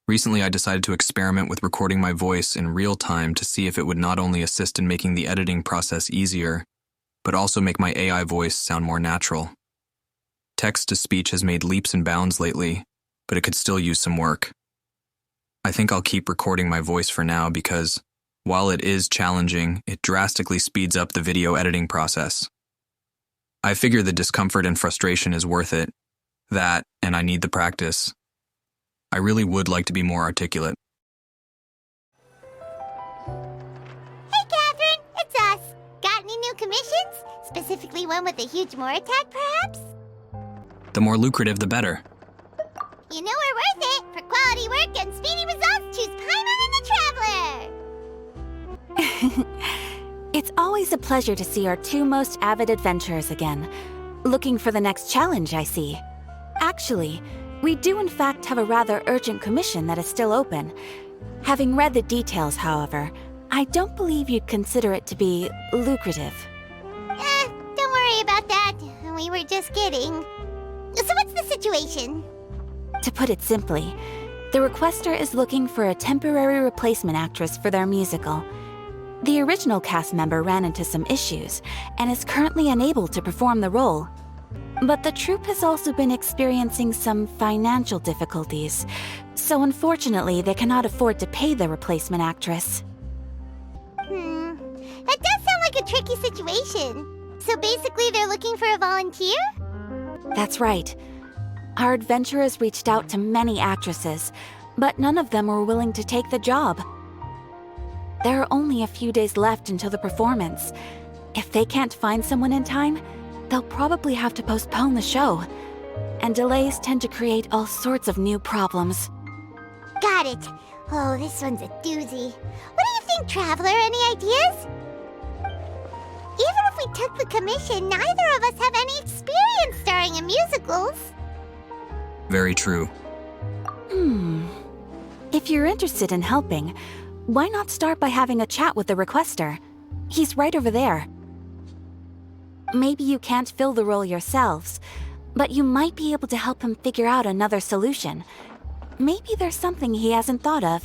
Recently, I decided to experiment with recording my voice in real time to see if it would not only assist in making the editing process easier, but also make my AI voice sound more natural. Text-to-speech has made leaps and bounds lately, but it could still use some work. I think I'll keep recording my voice for now because, while it is challenging, it drastically speeds up the video editing process. I figure the discomfort and frustration is worth it. That, and I need the practice. I really would like to be more articulate. Hey, Catherine, it's us. Got any new commissions? Specifically one with a huge more attack, perhaps? The more lucrative, the better. You know we're worth it. For quality work and speedy results, choose Paimon and the Traveler. It's always a pleasure to see our two most avid adventurers again. Looking for the next challenge, I see. Actually, we do in fact have a rather urgent commission that is still open. Having read the details, however, I don't believe you'd consider it to be lucrative. Don't worry about that. We were just kidding. So what's the situation? To put it simply, the requester is looking for a temporary replacement actress for their musical. The original cast member ran into some issues and is currently unable to perform the role. But the troupe has also been experiencing some financial difficulties, so unfortunately they cannot afford to pay the replacement actress. That does sound like a tricky situation. So basically they're looking for a volunteer? That's right. Our adventurers reached out to many actresses, but none of them were willing to take the job. There are only a few days left until the performance. If they can't find someone in time, they'll probably have to postpone the show. And delays tend to create all sorts of new problems. Got it. Oh, this one's a doozy. What do you think, Traveler? Any ideas? Even if we took the commission, neither of us have any experience starring in musicals. Very true. If you're interested in helping, why not start by having a chat with the requester? He's right over there. Maybe you can't fill the role yourselves, but you might be able to help him figure out another solution. Maybe there's something he hasn't thought of.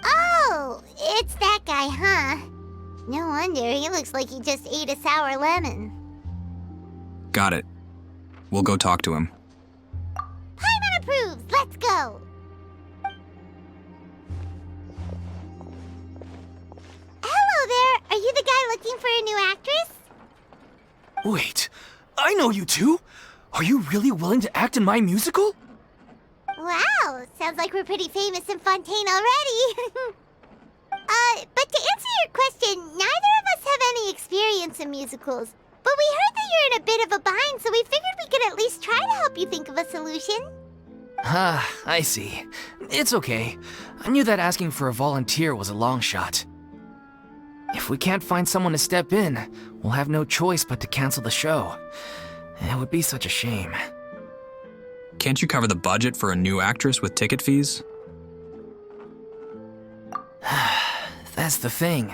Oh, it's that guy, huh? No wonder, he looks like he just ate a sour lemon. Got it. We'll go talk to him. Paimon approves, let's go! Hello there, are you the guy looking for a new actress? Wait, I know you two! Are you really willing to act in my musical? Wow, sounds like we're pretty famous in Fontaine already. But to answer your question, neither of us have any experience in musicals. But we heard that you're in a bit of a bind, so we figured we could at least try to help you think of a solution. Ah, I see. It's okay. I knew that asking for a volunteer was a long shot. If we can't find someone to step in, we'll have no choice but to cancel the show. It would be such a shame. Can't you cover the budget for a new actress with ticket fees? That's the thing.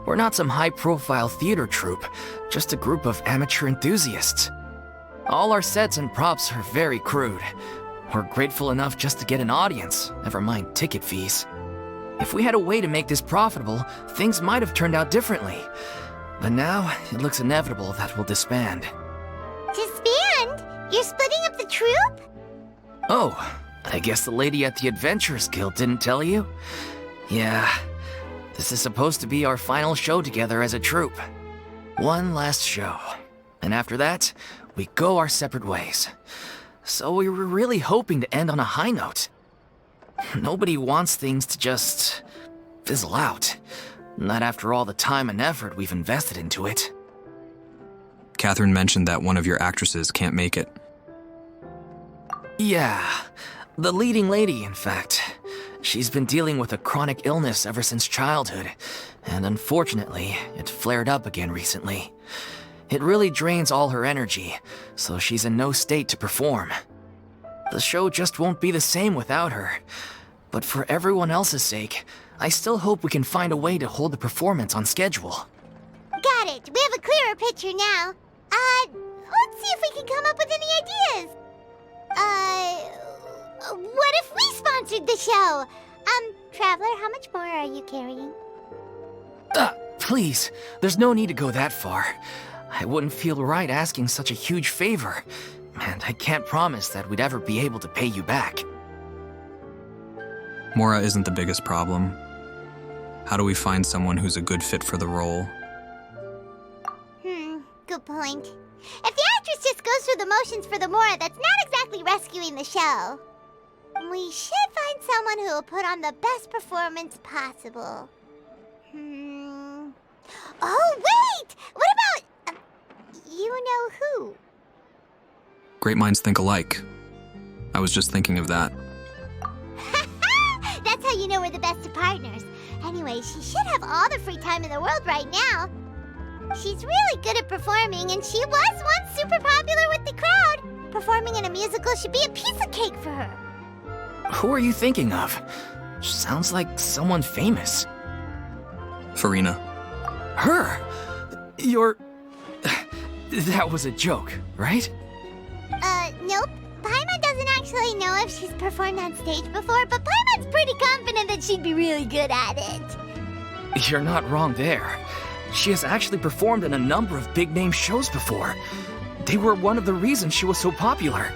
We're not some high-profile theater troupe, just a group of amateur enthusiasts. All our sets and props are very crude. We're grateful enough just to get an audience, never mind ticket fees. If we had a way to make this profitable, things might have turned out differently. But now, it looks inevitable that we'll disband. Disband? You're splitting up the troupe? Oh, I guess the lady at the Adventurers Guild didn't tell you? Yeah, this is supposed to be our final show together as a troupe. One last show. And after that, we go our separate ways. So we were really hoping to end on a high note. Nobody wants things to just fizzle out. Not after all the time and effort we've invested into it. Catherine mentioned that one of your actresses can't make it. Yeah, the leading lady, in fact. She's been dealing with a chronic illness ever since childhood, and unfortunately, it flared up again recently. It really drains all her energy, so she's in no state to perform. The show just won't be the same without her. But for everyone else's sake, I still hope we can find a way to hold the performance on schedule. Got it. We have a clearer picture now. Let's see if we can come up with any ideas. What if we sponsored the show? Traveler, how much more are you carrying? Please, there's no need to go that far. I wouldn't feel right asking such a huge favor, and I can't promise that we'd ever be able to pay you back. Mora isn't the biggest problem. How do we find someone who's a good fit for the role? Good point. If the actress just goes through the motions for the Mora, that's not exactly rescuing the show. We should find someone who will put on the best performance possible. Oh, wait! What about... you know who? Great minds think alike. I was just thinking of that. That's how you know we're the best of partners. Anyway, she should have all the free time in the world right now. She's really good at performing, and she was once super popular with the crowd. Performing in a musical should be a piece of cake for her. Who are you thinking of? Sounds like someone famous. Furina. Her? That was a joke, right? Nope. Paimon doesn't actually know if she's performed on stage before, but Paimon's pretty confident that she'd be really good at it. You're not wrong there. She has actually performed in a number of big-name shows before. They were one of the reasons she was so popular.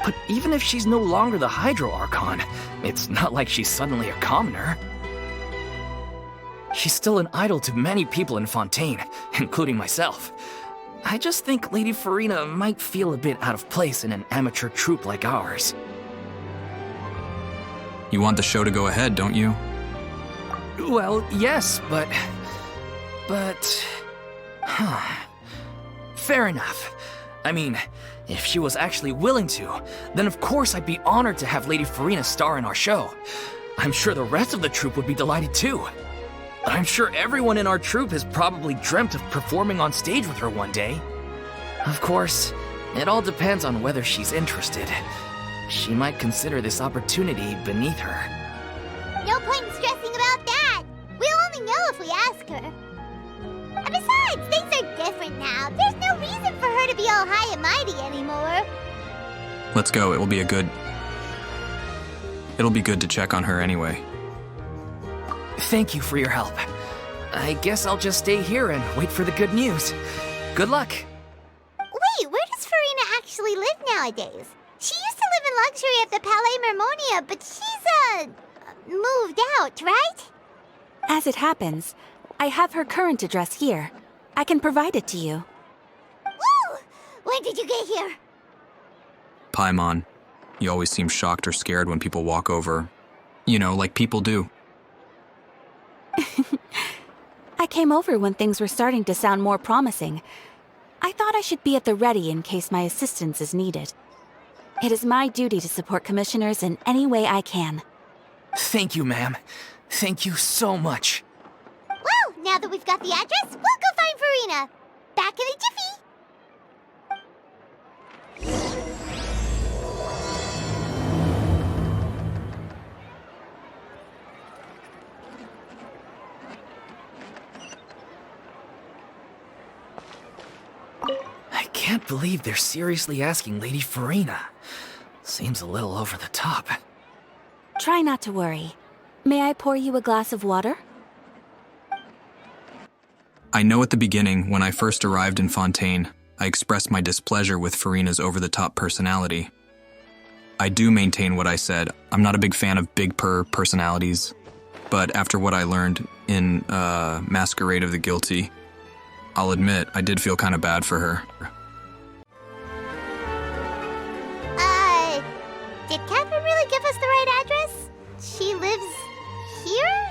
But even if she's no longer the Hydro Archon, it's not like she's suddenly a commoner. She's still an idol to many people in Fontaine, including myself. I just think Lady Furina might feel a bit out of place in an amateur troupe like ours. You want the show to go ahead, don't you? Well, yes, but... Fair enough. I mean, if she was actually willing to, then of course I'd be honored to have Lady Furina star in our show. I'm sure the rest of the troupe would be delighted too. I'm sure everyone in our troupe has probably dreamt of performing on stage with her one day. Of course, it all depends on whether she's interested. She might consider this opportunity beneath her. No point in stressing about that. We'll only know if we ask her. And besides, things are different now. There's no reason for her to be all high and mighty anymore. Let's go. It'll be good to check on her anyway. Thank you for your help. I guess I'll just stay here and wait for the good news. Good luck. Wait, where does Furina actually live nowadays? She used to live in luxury at the Palais Mermonia, but she's, moved out, right? As it happens, I have her current address here. I can provide it to you. Woo! When did you get here? Paimon, you always seem shocked or scared when people walk over. You know, like people do. I came over when things were starting to sound more promising. I thought I should be at the ready in case my assistance is needed. It is my duty to support commissioners in any way I can. Thank you, ma'am. Thank you so much. Well, now that we've got the address, we'll go find Furina. Back in a jiffy. I can't believe they're seriously asking Lady Furina. Seems a little over the top. Try not to worry. May I pour you a glass of water? I know at the beginning, when I first arrived in Fontaine, I expressed my displeasure with Furina's over-the-top personality. I do maintain what I said. I'm not a big fan of big personalities. But after what I learned in Masquerade of the Guilty, I'll admit, I did feel kind of bad for her. Did Catherine really give us the right address? She lives here?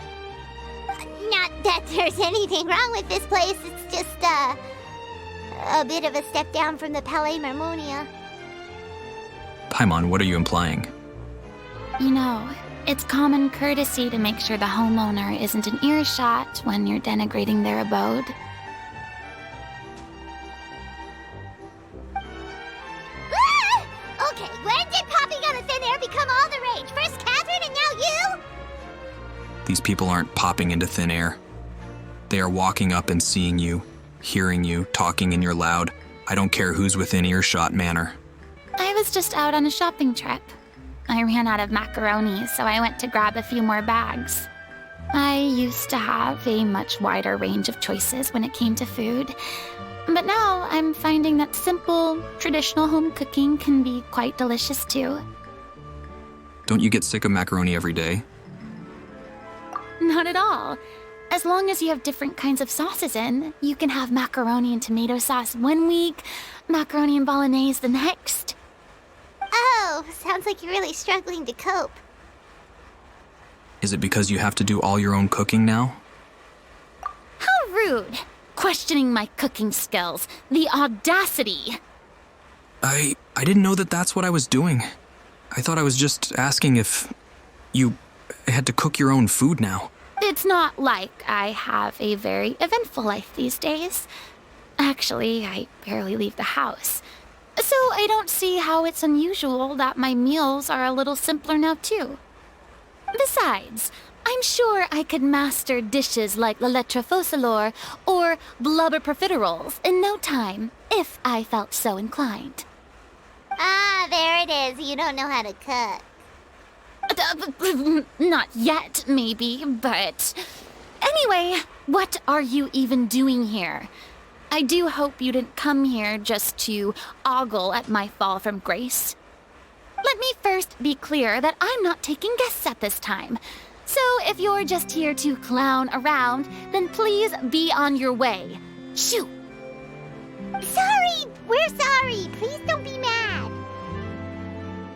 Not that there's anything wrong with this place, it's just, a bit of a step down from the Palais Mermonia. Paimon, what are you implying? You know, it's common courtesy to make sure the homeowner isn't in earshot when you're denigrating their abode. Okay, when did popping out of thin air become all the rage? First Catherine and now you? These people aren't popping into thin air. They are walking up and seeing you, hearing you, talking in your loud, I don't care who's within earshot manner. I was just out on a shopping trip. I ran out of macaroni, so I went to grab a few more bags. I used to have a much wider range of choices when it came to food, but now I'm finding that simple, traditional home cooking can be quite delicious too. Don't you get sick of macaroni every day? Not at all. As long as you have different kinds of sauces in, you can have macaroni and tomato sauce one week, macaroni and bolognese the next. Oh, sounds like you're really struggling to cope. Is it because you have to do all your own cooking now? How rude! Questioning my cooking skills. The audacity! I didn't know that that's what I was doing. I thought I was just asking if you had to cook your own food now. It's not like I have a very eventful life these days. Actually, I barely leave the house. So I don't see how it's unusual that my meals are a little simpler now too. Besides, I'm sure I could master dishes like la lettre faucilor or blubber profiteroles in no time, if I felt so inclined. Ah, there it is. You don't know how to cook. Not yet, maybe, but... Anyway, what are you even doing here? I do hope you didn't come here just to ogle at my fall from grace. Let me first be clear that I'm not taking guests at this time. So if you're just here to clown around, then please be on your way. Shoo! Sorry! We're sorry! Please don't be mad!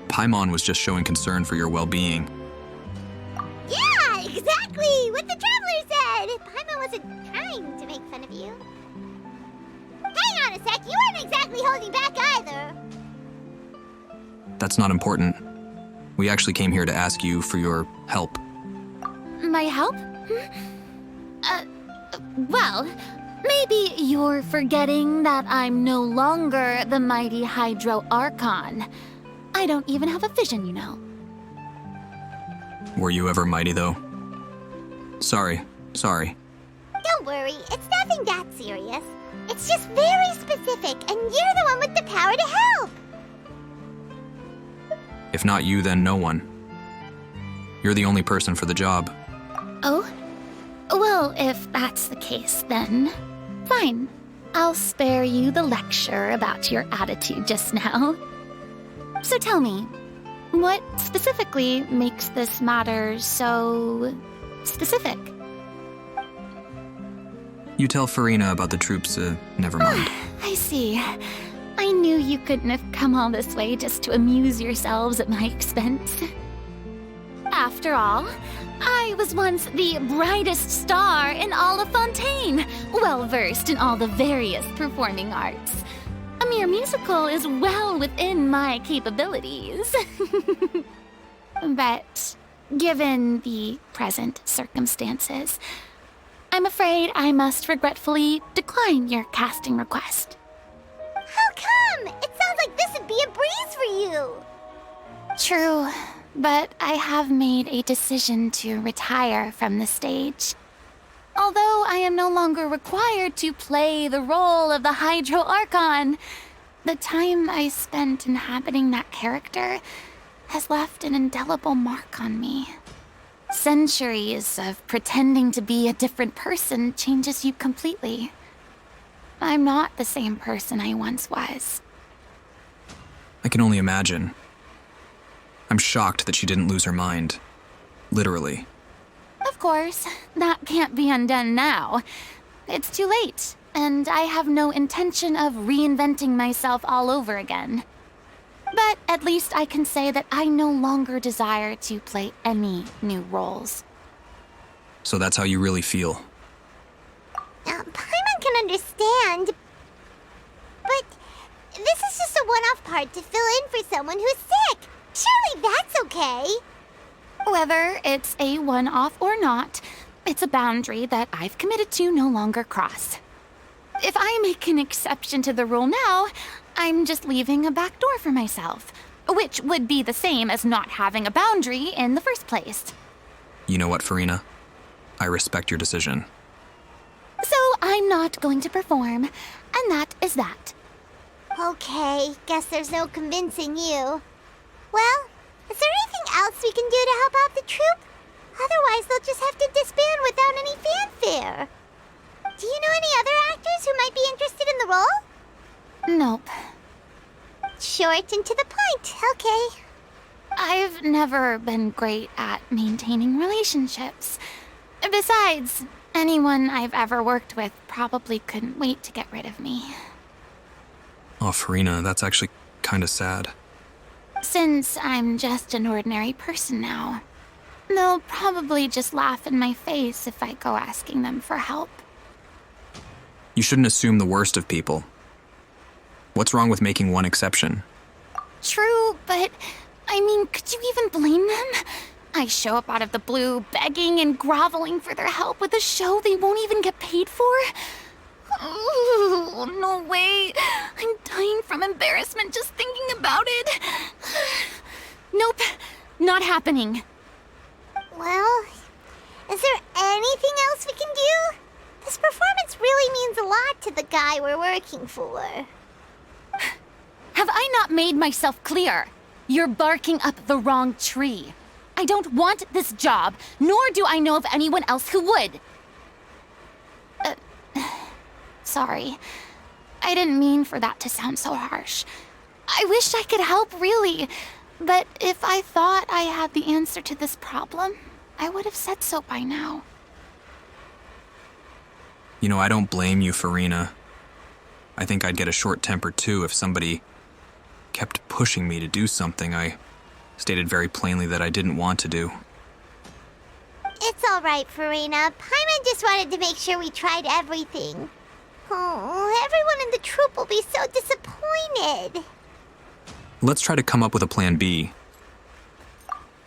Paimon was just showing concern for your well-being. Yeah, exactly! What the traveler said! Paimon wasn't trying to make fun of you. Hang on a sec, you weren't exactly holding back either. That's not important. We actually came here to ask you for your help. My help? Well, maybe you're forgetting that I'm no longer the mighty Hydro Archon. I don't even have a vision, you know. Were you ever mighty, though? Sorry. Don't worry, it's nothing that serious. It's just very specific, and you're the one with the power to help. If not you, then no one. You're the only person for the job. Oh? Well, if that's the case, then fine. I'll spare you the lecture about your attitude just now. So tell me, what specifically makes this matter so specific? You tell Furina about the troops, never mind. I see. I knew you couldn't have come all this way just to amuse yourselves at my expense. After all, I was once the brightest star in all of Fontaine, well-versed in all the various performing arts. A mere musical is well within my capabilities. But given the present circumstances, I'm afraid I must regretfully decline your casting request. How come? It sounds like this would be a breeze for you. True, but I have made a decision to retire from the stage. Although I am no longer required to play the role of the Hydro Archon, the time I spent inhabiting that character has left an indelible mark on me. Centuries of pretending to be a different person changes you completely. I'm not the same person I once was. I can only imagine. I'm shocked that she didn't lose her mind. Literally. Of course, that can't be undone now. It's too late, and I have no intention of reinventing myself all over again. But at least I can say that I no longer desire to play any new roles. So that's how you really feel. Paimon can understand. But this is just a one-off part to fill in for someone who's sick. Surely that's okay. Whether it's a one-off or not, it's a boundary that I've committed to no longer cross. If I make an exception to the rule now, I'm just leaving a back door for myself, which would be the same as not having a boundary in the first place. You know what, Furina? I respect your decision. So I'm not going to perform, and that is that. Okay, guess there's no convincing you. Well, Is there anything else we can do to help out the troupe? Otherwise, they'll just have to disband without any fanfare. Do you know any other actors who might be interested in the role? Nope. Short and to the point, okay. I've never been great at maintaining relationships. Besides, anyone I've ever worked with probably couldn't wait to get rid of me. Oh, Furina, that's actually kinda sad. Since I'm just an ordinary person now, they'll probably just laugh in my face if I go asking them for help. You shouldn't assume the worst of people. What's wrong with making one exception? True, but I mean, could you even blame them? I show up out of the blue, begging and groveling for their help with a show they won't even get paid for? Oh, no way. I'm dying from embarrassment just thinking about it. Nope, not happening. Well, is there anything else we can do? This performance really means a lot to the guy we're working for. Have I not made myself clear? You're barking up the wrong tree. I don't want this job, nor do I know of anyone else who would. Sorry. I didn't mean for that to sound so harsh. I wish I could help, really. But if I thought I had the answer to this problem, I would have said so by now. You know, I don't blame you, Furina. I think I'd get a short temper too if somebody kept pushing me to do something I stated very plainly that I didn't want to do. It's all right, Furina. Paimon just wanted to make sure we tried everything. Oh, everyone in the troupe will be so disappointed. Let's try to come up with a plan B.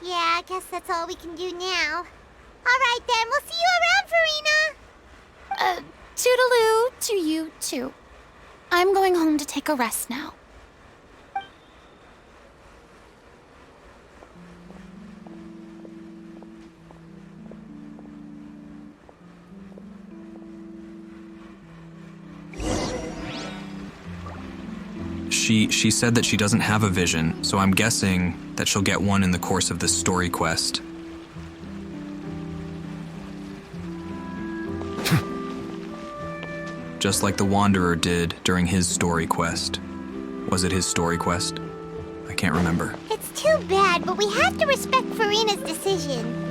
Yeah, I guess that's all we can do now. All right then, we'll see you around, Furina. Toodaloo to you too. I'm going home to take a rest now. She said that she doesn't have a vision, so I'm guessing that she'll get one in the course of this story quest. Just like the Wanderer did during his story quest. Was it his story quest? I can't remember. It's too bad, but we have to respect Furina's decision.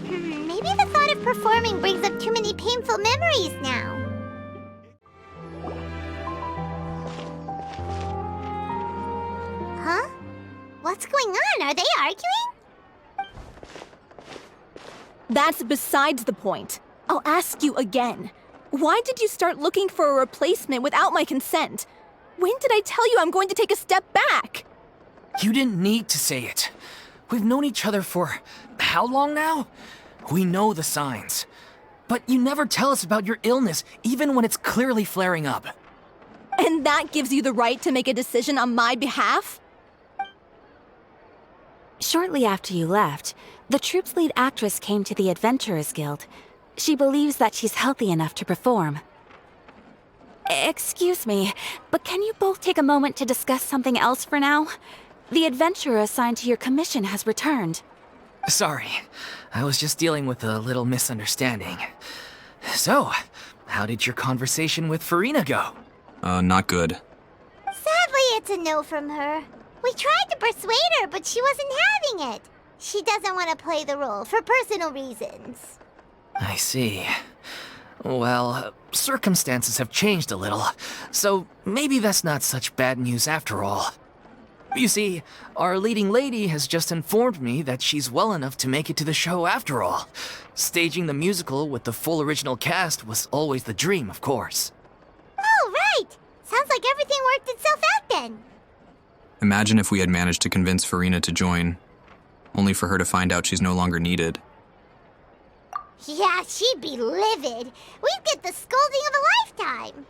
Maybe the thought of performing brings up too many painful memories now. Huh? What's going on? Are they arguing? That's besides the point. I'll ask you again. Why did you start looking for a replacement without my consent? When did I tell you I'm going to take a step back? You didn't need to say it. We've known each other for how long now? We know the signs. But you never tell us about your illness, even when it's clearly flaring up. And that gives you the right to make a decision on my behalf? Shortly after you left, the troupe's lead actress came to the Adventurers Guild. She believes that she's healthy enough to perform. Excuse me, but can you both take a moment to discuss something else for now? The adventurer assigned to your commission has returned. Sorry, I was just dealing with a little misunderstanding. So, how did your conversation with Furina go? Not good. Sadly, it's a no from her. We tried to persuade her, but she wasn't having it. She doesn't want to play the role for personal reasons. I see. Well, circumstances have changed a little, so maybe that's not such bad news after all. You see, our leading lady has just informed me that she's well enough to make it to the show after all. Staging the musical with the full original cast was always the dream, of course. Oh, right! Sounds like everything worked itself out then. Imagine if we had managed to convince Furina to join, only for her to find out she's no longer needed. Yeah, she'd be livid. We'd get the scolding of a lifetime.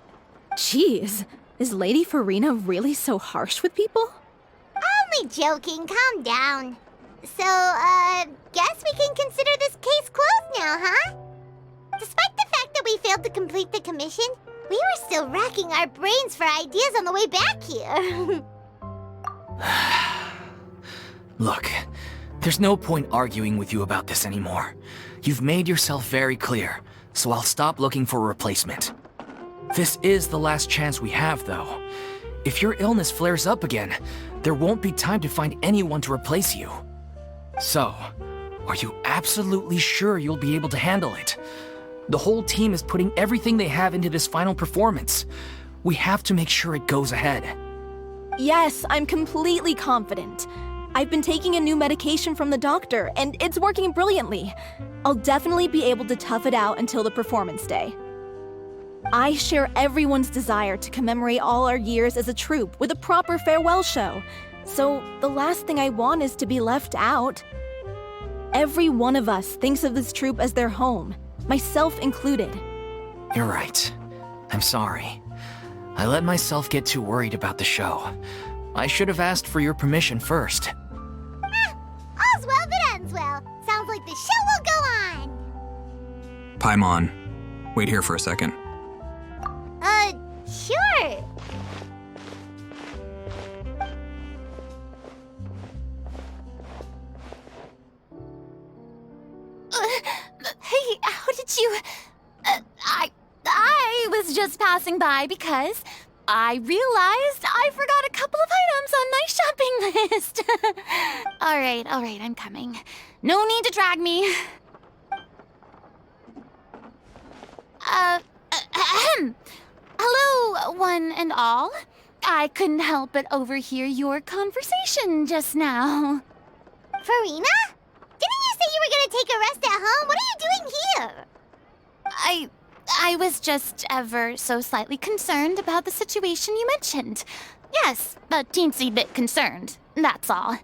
Jeez, is Lady Furina really so harsh with people? Only joking, calm down. So, guess we can consider this case closed now, huh? Despite the fact that we failed to complete the commission, we were still racking our brains for ideas on the way back here. Look, there's no point arguing with you about this anymore. You've made yourself very clear, so I'll stop looking for a replacement. This is the last chance we have, though. If your illness flares up again, there won't be time to find anyone to replace you. So, are you absolutely sure you'll be able to handle it? The whole team is putting everything they have into this final performance. We have to make sure it goes ahead. Yes, I'm completely confident. I've been taking a new medication from the doctor, and it's working brilliantly. I'll definitely be able to tough it out until the performance day. I share everyone's desire to commemorate all our years as a troupe with a proper farewell show. So the last thing I want is to be left out. Every one of us thinks of this troupe as their home, myself included. You're right. I'm sorry. I let myself get too worried about the show. I should have asked for your permission first. All's well that ends well. Sounds like the show will go on. Paimon, wait here for a second. Sure. Hey, how did you... I was just passing by because I realized I forgot a couple of items on my shopping list. All right, I'm coming. No need to drag me. Hello, one and all. I couldn't help but overhear your conversation just now. Furina? Didn't you say you were gonna take a rest at home? What are you doing here? I was just ever so slightly concerned about the situation you mentioned. Yes, a teensy bit concerned, that's all.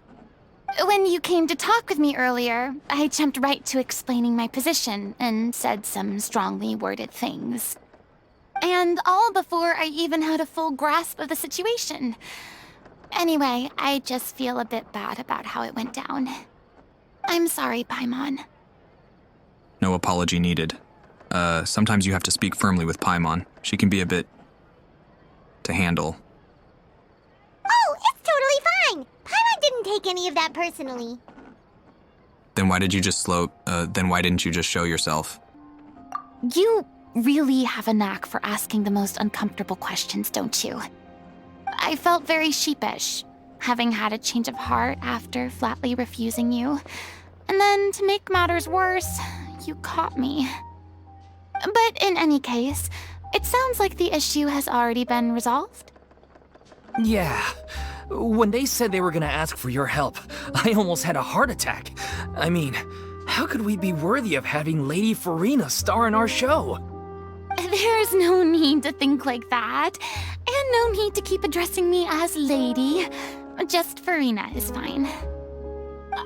When you came to talk with me earlier, I jumped right to explaining my position and said some strongly worded things. And all before I even had a full grasp of the situation. Anyway, I just feel a bit bad about how it went down. I'm sorry, Paimon. No apology needed. Sometimes you have to speak firmly with Paimon. She can be a bit... to handle. Oh, it's totally fine. Paimon didn't take any of that personally. Then why did you just then why didn't you just show yourself? You really have a knack for asking the most uncomfortable questions, don't you? I felt very sheepish, having had a change of heart after flatly refusing you. And then, to make matters worse, you caught me. But in any case, it sounds like the issue has already been resolved. Yeah. When they said they were gonna ask for your help, I almost had a heart attack. I mean, how could we be worthy of having Lady Furina star in our show? There's no need to think like that. And no need to keep addressing me as Lady. Just Furina is fine.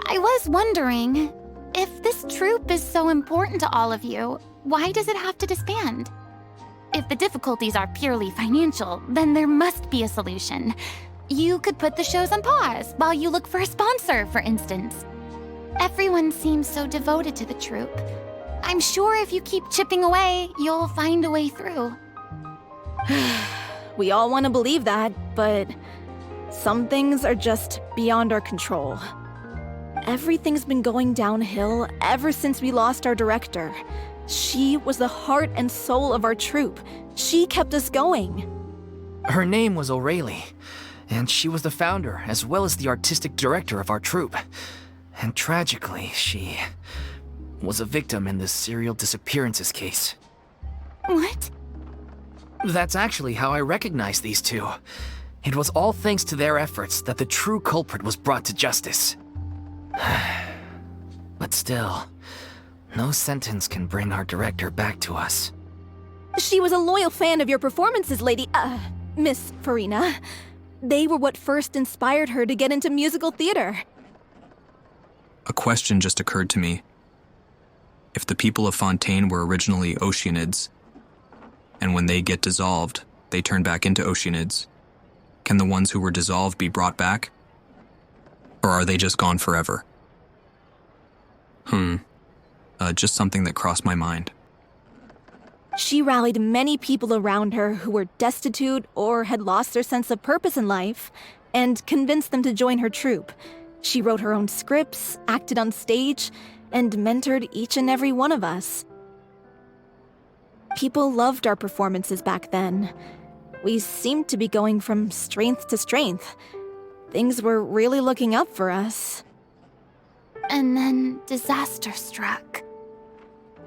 I was wondering, if this troupe is so important to all of you, why does it have to disband? If the difficulties are purely financial, then there must be a solution. You could put the shows on pause while you look for a sponsor, for instance. Everyone seems so devoted to the troupe. I'm sure if you keep chipping away, you'll find a way through. We all want to believe that, but some things are just beyond our control. Everything's been going downhill ever since we lost our director. She was the heart and soul of our troupe. She kept us going. Her name was O'Reilly, and she was the founder as well as the artistic director of our troupe. And tragically, she was a victim in this serial disappearances case. What? That's actually how I recognized these two. It was all thanks to their efforts that the true culprit was brought to justice. But still, no sentence can bring our director back to us. She was a loyal fan of your performances, Miss Furina. They were what first inspired her to get into musical theater. A question just occurred to me. If the people of Fontaine were originally Oceanids, and when they get dissolved, they turn back into Oceanids, can the ones who were dissolved be brought back? Or are they just gone forever? Just something that crossed my mind. She rallied many people around her who were destitute or had lost their sense of purpose in life, and convinced them to join her troupe. She wrote her own scripts, acted on stage, and mentored each and every one of us. People loved our performances back then. We seemed to be going from strength to strength. Things were really looking up for us. And then disaster struck.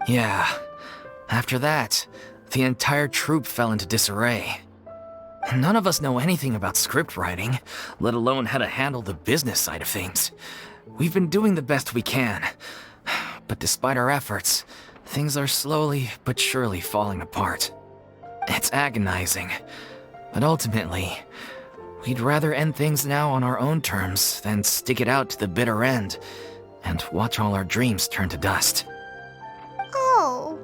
Yeah. After that, the entire troupe fell into disarray. None of us know anything about script writing, let alone how to handle the business side of things. We've been doing the best we can. But despite our efforts, things are slowly but surely falling apart. It's agonizing. But ultimately, we'd rather end things now on our own terms than stick it out to the bitter end and watch all our dreams turn to dust. Oh.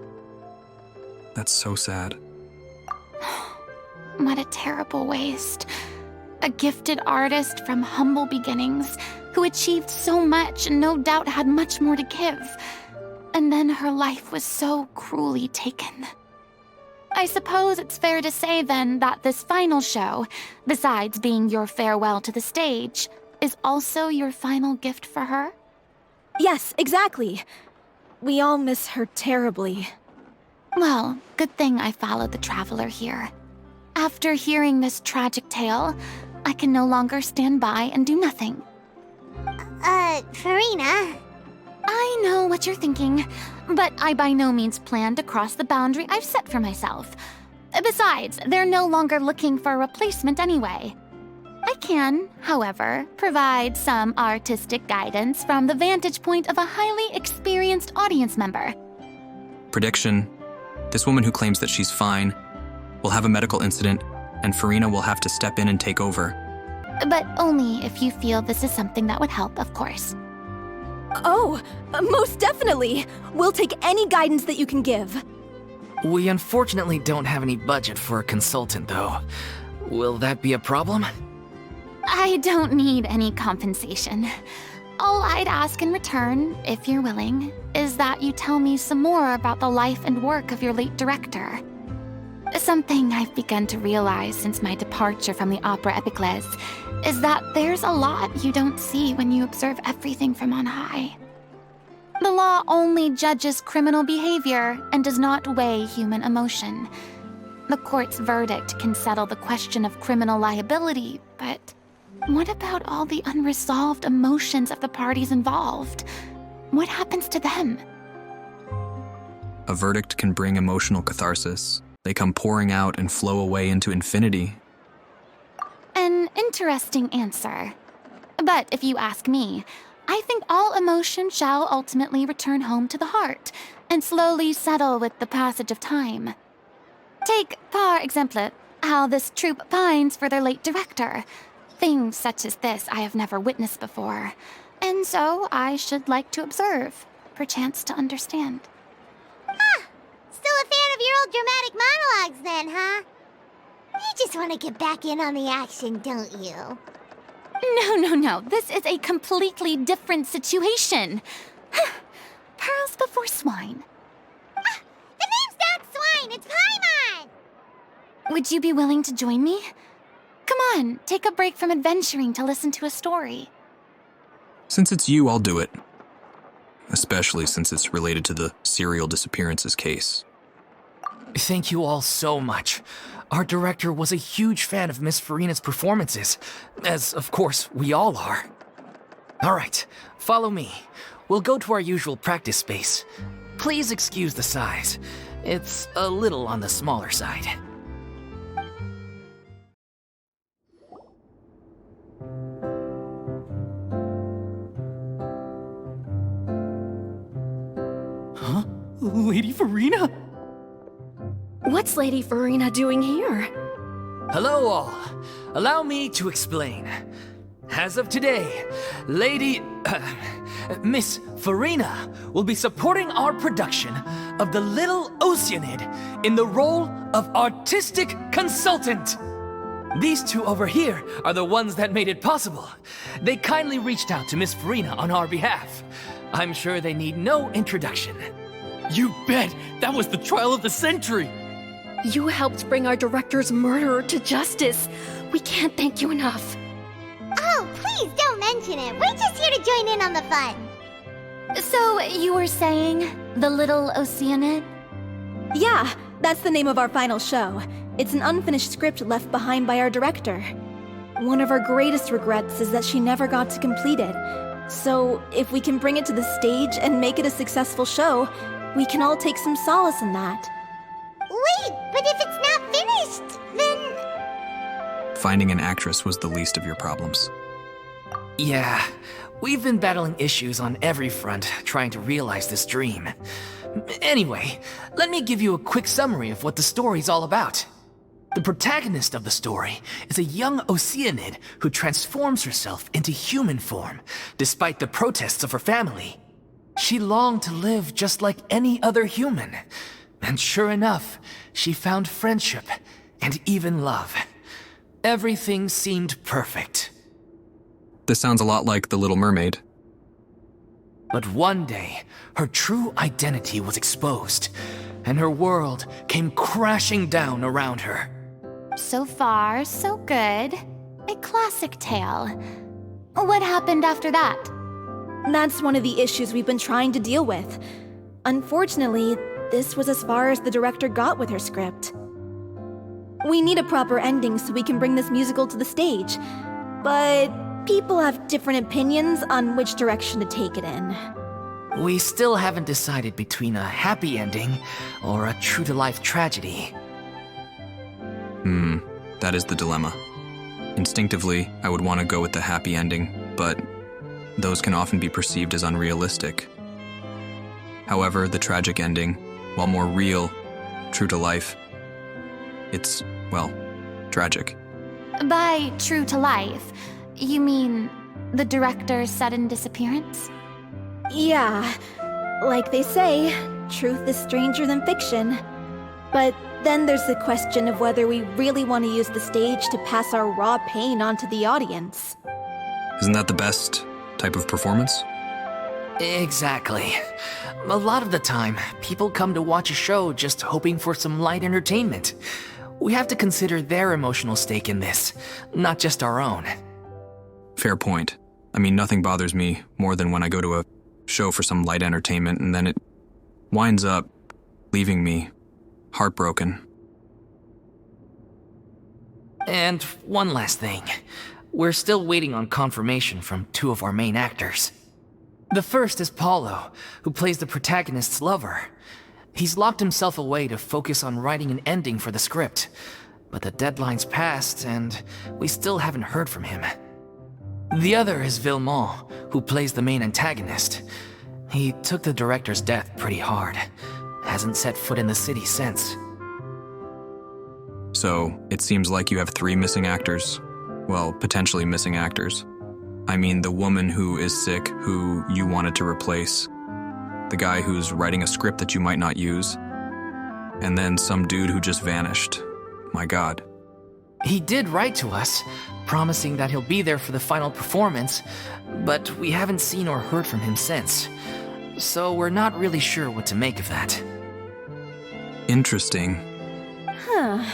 That's so sad. What a terrible waste. A gifted artist from humble beginnings who achieved so much and no doubt had much more to give. And then her life was so cruelly taken. I suppose it's fair to say then that this final show, besides being your farewell to the stage, is also your final gift for her? Yes, exactly. We all miss her terribly. Well, good thing I followed the traveler here. After hearing this tragic tale, I can no longer stand by and do nothing. Furina. I know what you're thinking, but I by no means plan to cross the boundary I've set for myself. Besides, they're no longer looking for a replacement anyway. I can, however, provide some artistic guidance from the vantage point of a highly experienced audience member. Prediction: this woman who claims that she's fine will have a medical incident, and Furina will have to step in and take over. But only if you feel this is something that would help, of course. Oh, most definitely! We'll take any guidance that you can give. We unfortunately don't have any budget for a consultant, though. Will that be a problem? I don't need any compensation. All I'd ask in return, if you're willing, is that you tell me some more about the life and work of your late director. Something I've begun to realize since my departure from the Opera Epiclese is that there's a lot you don't see when you observe everything from on high. The law only judges criminal behavior and does not weigh human emotion. The court's verdict can settle the question of criminal liability, but what about all the unresolved emotions of the parties involved? What happens to them? A verdict can bring emotional catharsis. They come pouring out and flow away into infinity. An interesting answer. But if you ask me, I think all emotion shall ultimately return home to the heart and slowly settle with the passage of time. Take, par exemple, how this troupe pines for their late director. Things such as this I have never witnessed before, and so I should like to observe, perchance to understand. Still a fan of your old dramatic monologues then, huh? You just want to get back in on the action, don't you? No. This is a completely different situation. Pearls before swine. The name's not Swine, it's Paimon! Would you be willing to join me? Come on, take a break from adventuring to listen to a story. Since it's you, I'll do it. Especially since it's related to the serial disappearances case. Thank you all so much. Our director was a huge fan of Miss Furina's performances, as of course we all are. All right, follow me. We'll go to our usual practice space. Please excuse the size. It's a little on the smaller side. Huh? Lady Furina? What's Lady Furina doing here? Hello all. Allow me to explain. As of today, Miss Furina will be supporting our production of The Little Oceanid in the role of artistic consultant. These two over here are the ones that made it possible. They kindly reached out to Miss Furina on our behalf. I'm sure they need no introduction. You bet! That was the trial of the century! You helped bring our director's murderer to justice. We can't thank you enough. Oh, Oh, please don't mention it. We're just here to join in on the fun. So, you were saying the Little Oceanid? Yeah, that's the name of our final show. It's an unfinished script left behind by our director. One of our greatest regrets is that she never got to complete it. So, if we can bring it to the stage and make it a successful show, we can all take some solace in that. Wait, but if it's not finished, then... Finding an actress was the least of your problems. Yeah, we've been battling issues on every front trying to realize this dream. Anyway, let me give you a quick summary of what the story's all about. The protagonist of the story is a young Oceanid who transforms herself into human form, despite the protests of her family. She longed to live just like any other human. And sure enough, she found friendship and even love. Everything seemed perfect. This sounds a lot like The Little Mermaid. But one day, her true identity was exposed, and her world came crashing down around her. So far, so good. A classic tale. What happened after that? That's one of the issues we've been trying to deal with. Unfortunately, this was as far as the director got with her script. We need a proper ending so we can bring this musical to the stage, but people have different opinions on which direction to take it in. We still haven't decided between a happy ending or a true-to-life tragedy. That is the dilemma. Instinctively, I would want to go with the happy ending, but those can often be perceived as unrealistic. However, the tragic ending, while more real, true to life, it's, well, tragic. By true to life, you mean the director's sudden disappearance? Yeah, like they say, truth is stranger than fiction. But then there's the question of whether we really want to use the stage to pass our raw pain onto the audience. Isn't that the best type of performance? Exactly. A lot of the time, people come to watch a show just hoping for some light entertainment. We have to consider their emotional stake in this, not just our own. Fair point. I mean, nothing bothers me more than when I go to a show for some light entertainment and then it winds up leaving me heartbroken. And one last thing. We're still waiting on confirmation from two of our main actors. The first is Paulo, who plays the protagonist's lover. He's locked himself away to focus on writing an ending for the script, but the deadline's passed and we still haven't heard from him. The other is Villemont, who plays the main antagonist. He took the director's death pretty hard. Hasn't set foot in the city since. So, it seems like you have 3 missing actors. Well, potentially missing actors. I mean, the woman who is sick, who you wanted to replace. The guy who's writing a script that you might not use. And then some dude who just vanished. My God. He did write to us, promising that he'll be there for the final performance, but we haven't seen or heard from him since. So we're not really sure what to make of that. Interesting. Huh.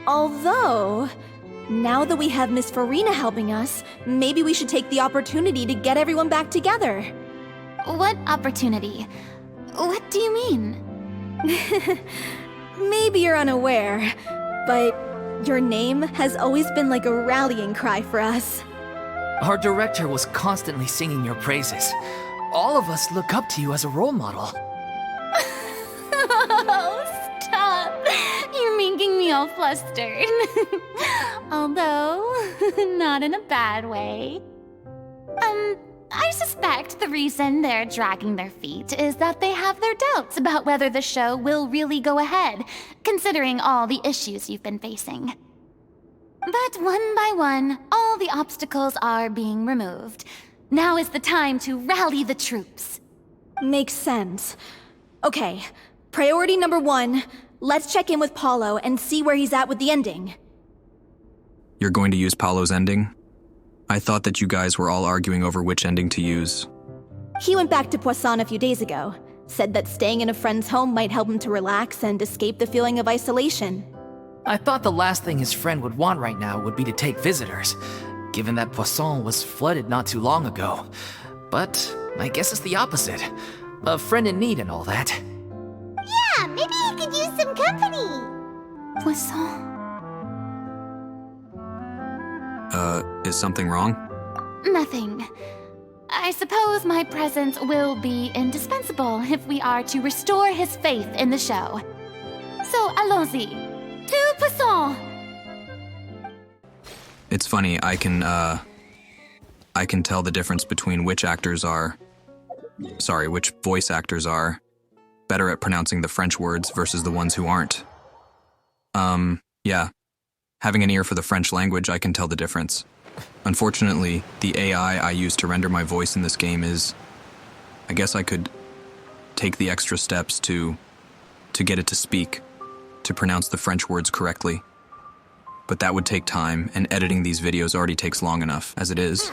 Although, now that we have Miss Furina helping us, maybe we should take the opportunity to get everyone back together. What opportunity? What do you mean? Maybe you're unaware, but your name has always been like a rallying cry for us. Our director was constantly singing your praises. All of us look up to you as a role model. Oh, stop! You're making me all flustered. Although, not in a bad way. I suspect the reason they're dragging their feet is that they have their doubts about whether the show will really go ahead, considering all the issues you've been facing. But one by one, all the obstacles are being removed. Now is the time to rally the troops. Makes sense. Okay, priority number 1, let's check in with Paulo and see where he's at with the ending. You're going to use Paulo's ending? I thought that you guys were all arguing over which ending to use. He went back to Poisson a few days ago. Said that staying in a friend's home might help him to relax and escape the feeling of isolation. I thought the last thing his friend would want right now would be to take visitors. given that Poisson was flooded not too long ago. But I guess it's the opposite. A friend in need and all that. Yeah, maybe he could use some company. Poisson. Is something wrong? Nothing. I suppose my presence will be indispensable if we are to restore his faith in the show. So, allons-y. To Poisson! It's funny, I can tell the difference between which voice actors are better at pronouncing the French words versus the ones who aren't. Yeah. Having an ear for the French language, I can tell the difference. Unfortunately, the AI I use to render my voice in this game is... I guess I could take the extra steps to get it to speak, to pronounce the French words correctly. But that would take time, and editing these videos already takes long enough, as it is.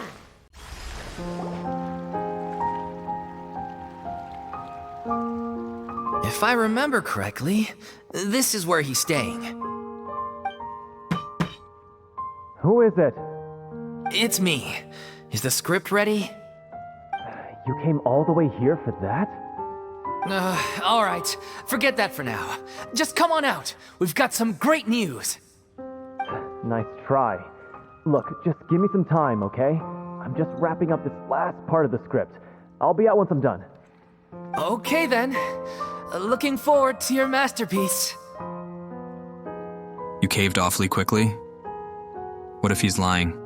If I remember correctly, this is where he's staying. Who is it? It's me. Is the script ready? You came all the way here for that? All right. Forget that for now. Just come on out. We've got some great news. Nice try. Look, just give me some time, okay? I'm just wrapping up this last part of the script. I'll be out once I'm done. Okay then. Looking forward to your masterpiece. You caved awfully quickly? What if he's lying?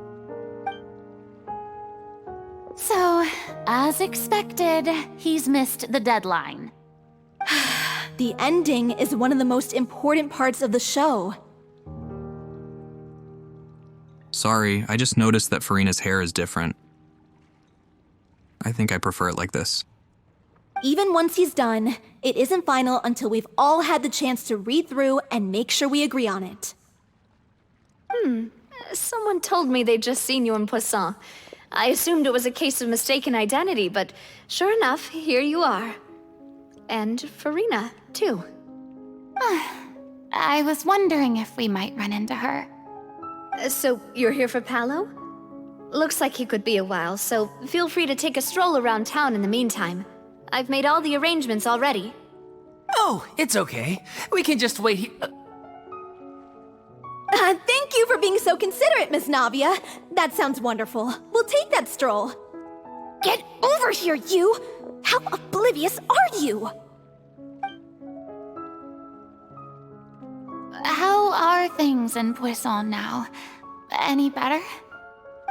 So, as expected, he's missed the deadline. The ending is one of the most important parts of the show. Sorry, I just noticed that Furina's hair is different. I think I prefer it like this. Even once he's done, it isn't final until we've all had the chance to read through and make sure we agree on it. Someone told me they'd just seen you in Poisson. I assumed it was a case of mistaken identity, but sure enough, here you are. And Furina, too. I was wondering if we might run into her. So, you're here for Paolo? Looks like he could be a while, so feel free to take a stroll around town in the meantime. I've made all the arrangements already. Oh, it's okay. We can just wait here. Thank you for being so considerate, Miss Navia. That sounds wonderful. We'll take that stroll. Get over here, you! How oblivious are you? How are things in Poisson now? Any better?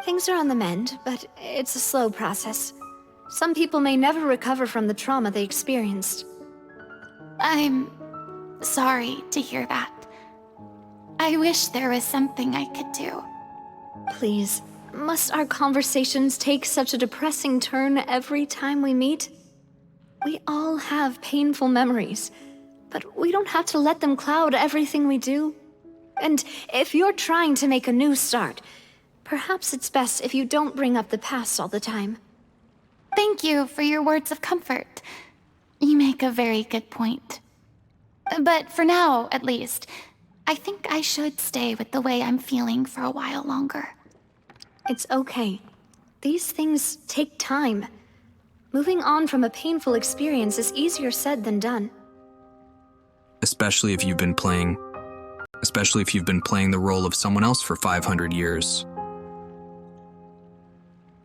Things are on the mend, but it's a slow process. Some people may never recover from the trauma they experienced. I'm sorry to hear that. I wish there was something I could do. Please, must our conversations take such a depressing turn every time we meet? We all have painful memories, but we don't have to let them cloud everything we do. And if you're trying to make a new start, perhaps it's best if you don't bring up the past all the time. Thank you for your words of comfort. You make a very good point. But for now, at least, I think I should stay with the way I'm feeling for a while longer. It's okay. These things take time. Moving on from a painful experience is easier said than done. Especially if you've been playing the role of someone else for 500 years.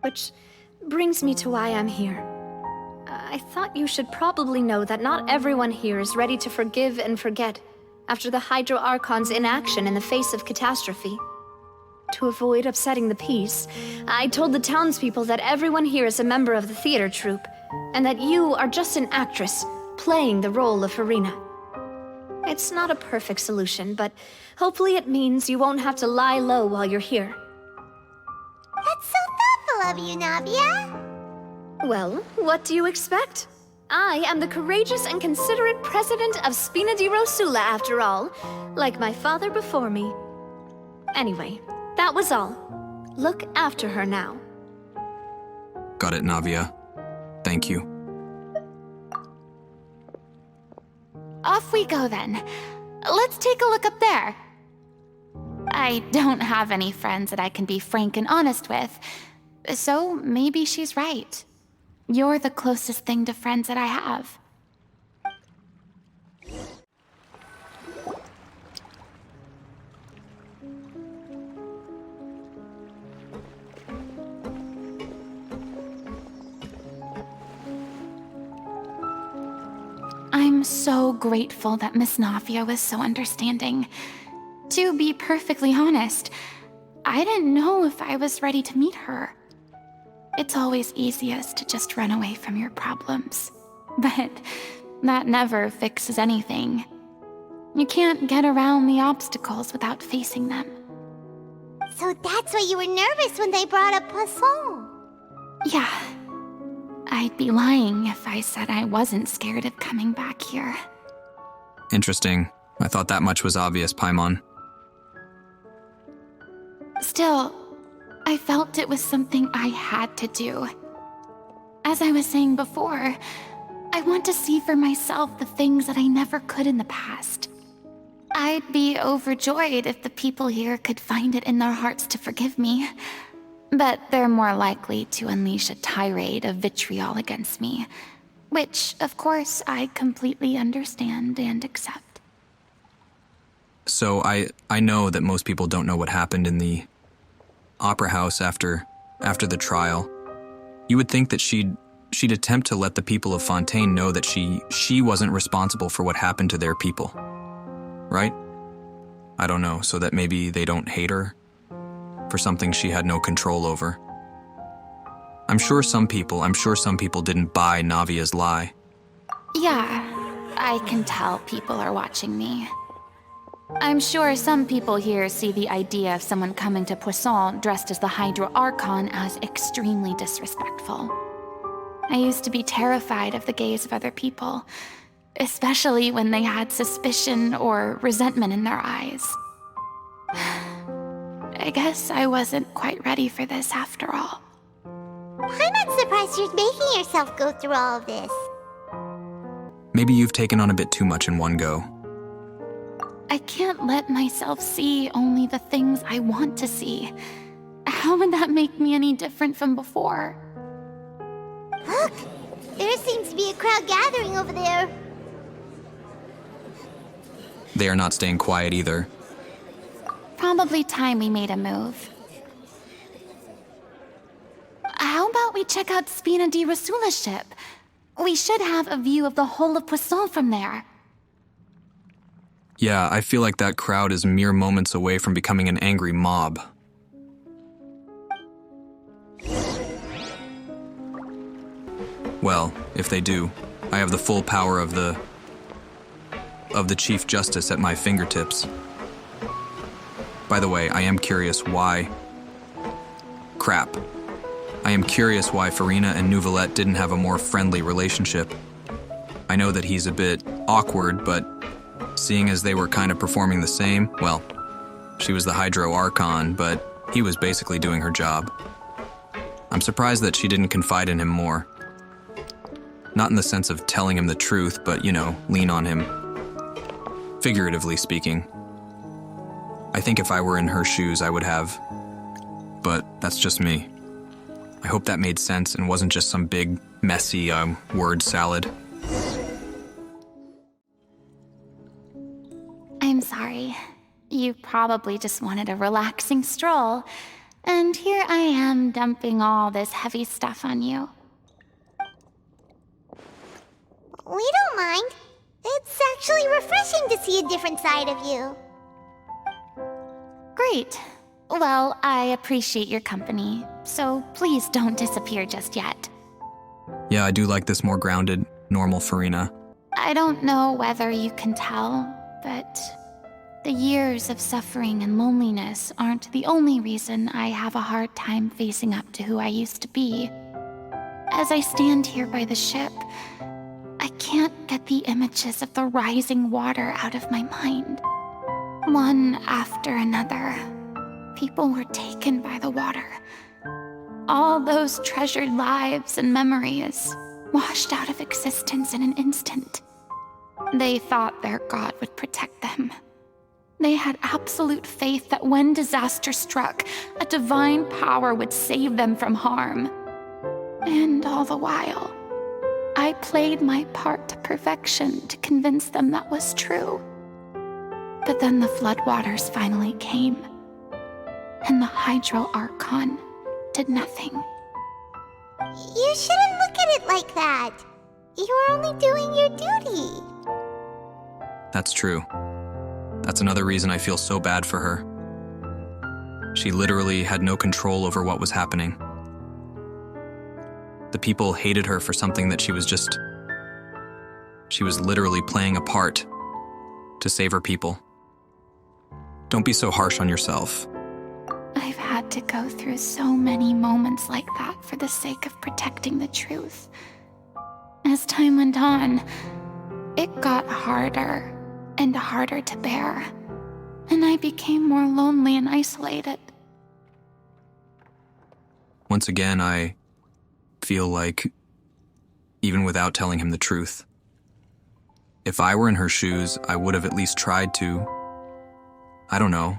Which brings me to why I'm here. I thought you should probably know that not everyone here is ready to forgive and forget after the Hydro Archon's inaction in the face of catastrophe. To avoid upsetting the peace, I told the townspeople that everyone here is a member of the theater troupe, and that you are just an actress playing the role of Furina. It's not a perfect solution, but hopefully it means you won't have to lie low while you're here. That's so thoughtful of you, Navia. Well, what do you expect? I am the courageous and considerate president of Spina di Rosula, after all, like my father before me. Anyway, that was all. Look after her now. Got it, Navia. Thank you. Off we go then. Let's take a look up there. I don't have any friends that I can be frank and honest with, so maybe she's right. You're the closest thing to friends that I have. I'm so grateful that Miss Navia was so understanding. To be perfectly honest, I didn't know if I was ready to meet her. It's always easiest to just run away from your problems. But that never fixes anything. You can't get around the obstacles without facing them. So that's why you were nervous when they brought up Poisson. Yeah. I'd be lying if I said I wasn't scared of coming back here. Interesting. I thought that much was obvious, Paimon. Still, I felt it was something I had to do. As I was saying before, I want to see for myself the things that I never could in the past. I'd be overjoyed if the people here could find it in their hearts to forgive me. But they're more likely to unleash a tirade of vitriol against me, which, of course, I completely understand and accept. So I know that most people don't know what happened in the opera house after the trial. You would think that she'd attempt to let the people of Fontaine know that she wasn't responsible for what happened to their people. Right? I don't know, so that maybe they don't hate her for something she had no control over. I'm sure some people didn't buy Navia's lie. Yeah, I can tell people are watching me. I'm sure some people here see the idea of someone coming to Poisson dressed as the Hydro Archon as extremely disrespectful. I used to be terrified of the gaze of other people, especially when they had suspicion or resentment in their eyes. I guess I wasn't quite ready for this after all. I'm not surprised you're making yourself go through all of this. Maybe you've taken on a bit too much in one go. I can't let myself see only the things I want to see. How would that make me any different from before? Look! There seems to be a crowd gathering over there. They are not staying quiet either. Probably time we made a move. How about we check out Spina di Rasula's ship? We should have a view of the whole of Poisson from there. Yeah, I feel like that crowd is mere moments away from becoming an angry mob. Well, if they do, I have the full power of the Chief Justice at my fingertips. By the way, I am curious why... Crap. I am curious why Furina and Nouvellette didn't have a more friendly relationship. I know that he's a bit awkward, but seeing as they were kind of performing the same, well, she was the Hydro Archon, but he was basically doing her job. I'm surprised that she didn't confide in him more. Not in the sense of telling him the truth, but, you know, lean on him. Figuratively speaking. I think if I were in her shoes, I would have. But that's just me. I hope that made sense and wasn't just some big, messy, word salad. I'm sorry. You probably just wanted a relaxing stroll, and here I am dumping all this heavy stuff on you. We don't mind. It's actually refreshing to see a different side of you. Great. Well, I appreciate your company, so please don't disappear just yet. Yeah, I do like this more grounded, normal Furina. I don't know whether you can tell, but the years of suffering and loneliness aren't the only reason I have a hard time facing up to who I used to be. As I stand here by the ship, I can't get the images of the rising water out of my mind. One after another, people were taken by the water. All those treasured lives and memories washed out of existence in an instant. They thought their god would protect them. They had absolute faith that when disaster struck, a divine power would save them from harm. And all the while, I played my part to perfection to convince them that was true. But then the floodwaters finally came, and the Hydro Archon did nothing. You shouldn't look at it like that. You're only doing your duty. That's true. That's another reason I feel so bad for her. She literally had no control over what was happening. The people hated her for something that she was literally playing a part to save her people. Don't be so harsh on yourself. I've had to go through so many moments like that for the sake of protecting the truth. As time went on, it got harder and harder to bear, and I became more lonely and isolated. Once again, I feel like, even without telling him the truth, if I were in her shoes, I would have at least tried to, I don't know,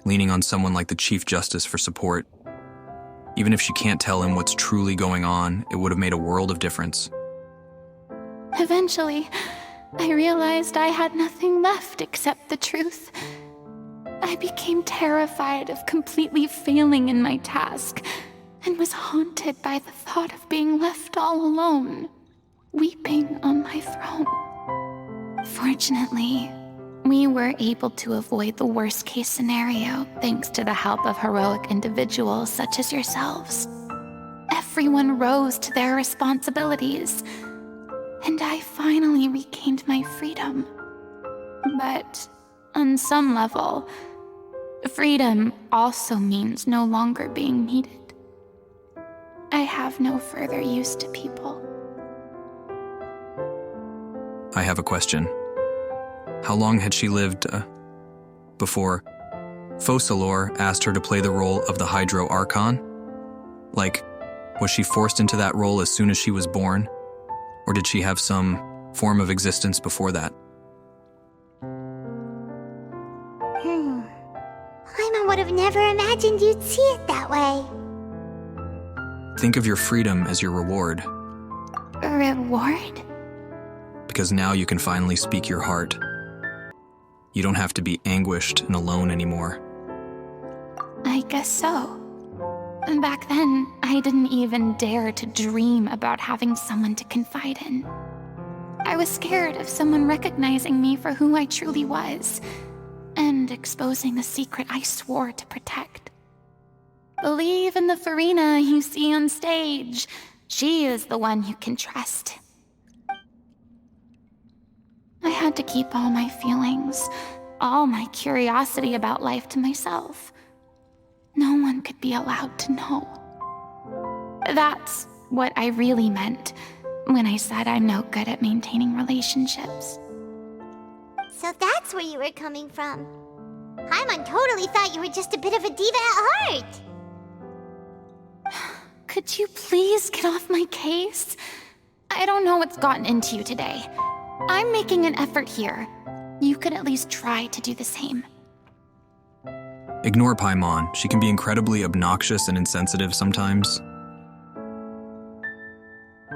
leaning on someone like the Chief Justice for support. Even if she can't tell him what's truly going on, it would have made a world of difference. Eventually, I realized I had nothing left except the truth. I became terrified of completely failing in my task, and was haunted by the thought of being left all alone, weeping on my throne. Fortunately, we were able to avoid the worst-case scenario thanks to the help of heroic individuals such as yourselves. Everyone rose to their responsibilities, and I finally regained my freedom. But on some level, freedom also means no longer being needed. I have no further use to people. I have a question. How long had she lived before Focalor asked her to play the role of the Hydro Archon? Like, was she forced into that role as soon as she was born? Or did she have some form of existence before that? Paimon would have never imagined you'd see it that way. Think of your freedom as your reward, Reward? because now you can finally speak your heart. You don't have to be anguished and alone anymore. I guess so. Back then, I didn't even dare to dream about having someone to confide in. I was scared of someone recognizing me for who I truly was, and exposing the secret I swore to protect. Believe in the Furina you see on stage. She is the one you can trust. I had to keep all my feelings, all my curiosity about life to myself. No one could be allowed to know. That's what I really meant when I said I'm no good at maintaining relationships. So that's where you were coming from. Paimon totally thought you were just a bit of a diva at heart. Could you please get off my case? I don't know what's gotten into you today. I'm making an effort here. You could at least try to do the same. Ignore Paimon. She can be incredibly obnoxious and insensitive sometimes.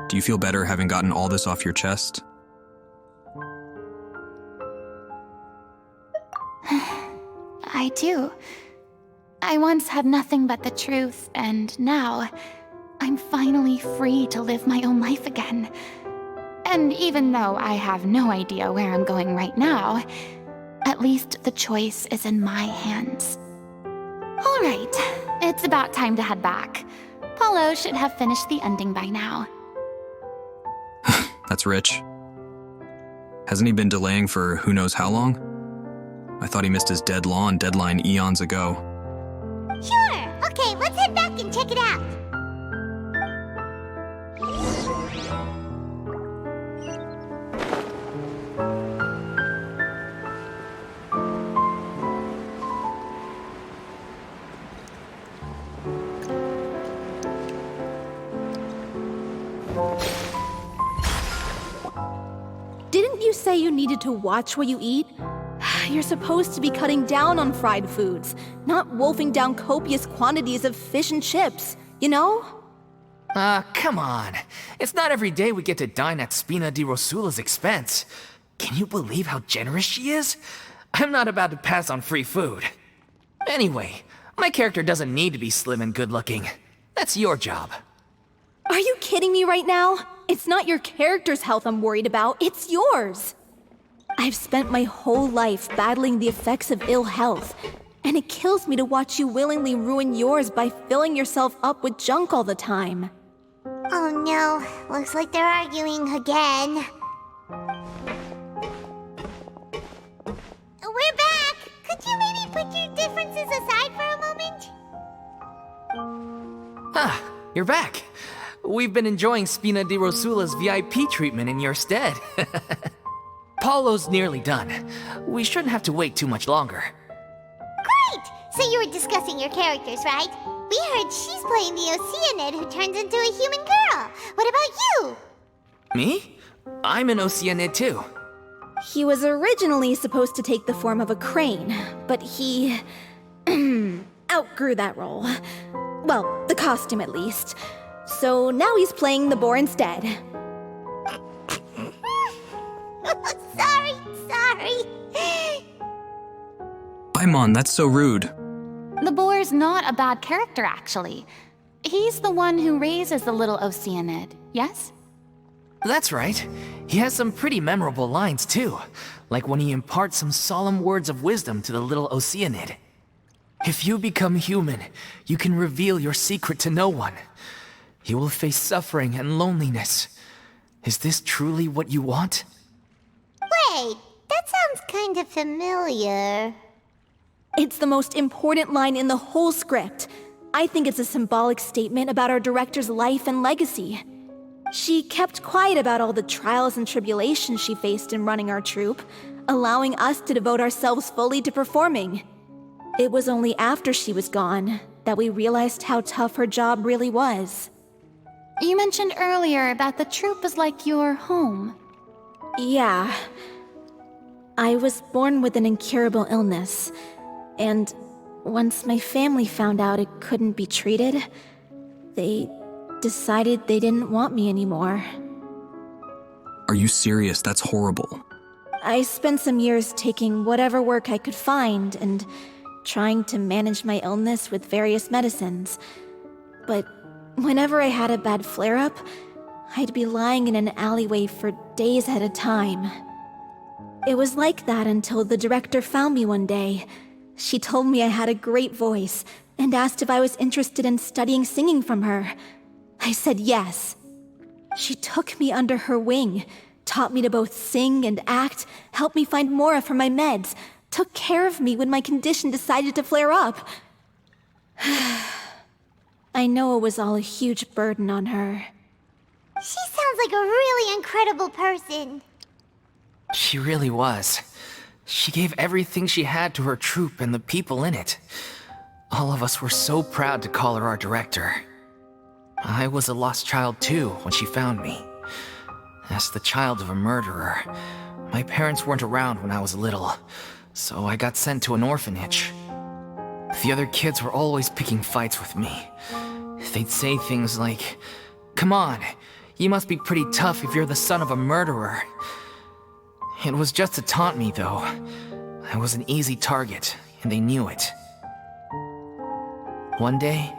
Do you feel better having gotten all this off your chest? I do. I once had nothing but the truth, and now I'm finally free to live my own life again. And even though I have no idea where I'm going right now, at least the choice is in my hands. All right, it's about time to head back. Paulo should have finished the ending by now. That's rich. Hasn't he been delaying for who knows how long? I thought he missed his deadline eons ago. Sure. Okay, let's head back and check it out. Didn't you say you needed to watch what you eat? You're supposed to be cutting down on fried foods, not wolfing down copious quantities of fish and chips, you know? Come on. It's not every day we get to dine at Spina di Rosula's expense. Can you believe how generous she is? I'm not about to pass on free food. Anyway, my character doesn't need to be slim and good-looking. That's your job. Are you kidding me right now? It's not your character's health I'm worried about, it's yours. I've spent my whole life battling the effects of ill health, and it kills me to watch you willingly ruin yours by filling yourself up with junk all the time. Oh no, looks like they're arguing again. We're back! Could you maybe put your differences aside for a moment? Ah, you're back. We've been enjoying Spina di Rosula's VIP treatment in your stead. Paulo's nearly done. We shouldn't have to wait too much longer. Great! So you were discussing your characters, right? We heard she's playing the Oceanid who turns into a human girl. What about you? Me? I'm an Oceanid too. He was originally supposed to take the form of a crane, but he outgrew that role. Well, the costume at least. So now he's playing the boar instead. Sorry. Paimon, that's so rude. The boar's not a bad character, actually. He's the one who raises the little Oceanid, yes? That's right. He has some pretty memorable lines too, like when he imparts some solemn words of wisdom to the little Oceanid. If you become human, you can reveal your secret to no one. You will face suffering and loneliness. Is this truly what you want? Wait, that sounds kind of familiar. It's the most important line in the whole script. I think it's a symbolic statement about our director's life and legacy. She kept quiet about all the trials and tribulations she faced in running our troupe, allowing us to devote ourselves fully to performing. It was only after she was gone that we realized how tough her job really was. You mentioned earlier that the troupe is like your home. Yeah. I was born with an incurable illness, and once my family found out it couldn't be treated, they decided they didn't want me anymore. Are you serious? That's horrible. I spent some years taking whatever work I could find and trying to manage my illness with various medicines. But whenever I had a bad flare-up, I'd be lying in an alleyway for days at a time. It was like that until the director found me one day. She told me I had a great voice and asked if I was interested in studying singing from her. I said yes. She took me under her wing, taught me to both sing and act, helped me find Mora for my meds, took care of me when my condition decided to flare up. I know it was all a huge burden on her. She sounds like a really incredible person. She really was. She gave everything she had to her troupe and the people in it. All of us were so proud to call her our director. I was a lost child too when she found me. As the child of a murderer, my parents weren't around when I was little, so I got sent to an orphanage. The other kids were always picking fights with me. They'd say things like, "Come on, you must be pretty tough if you're the son of a murderer." It was just to taunt me, though. I was an easy target, and they knew it. One day,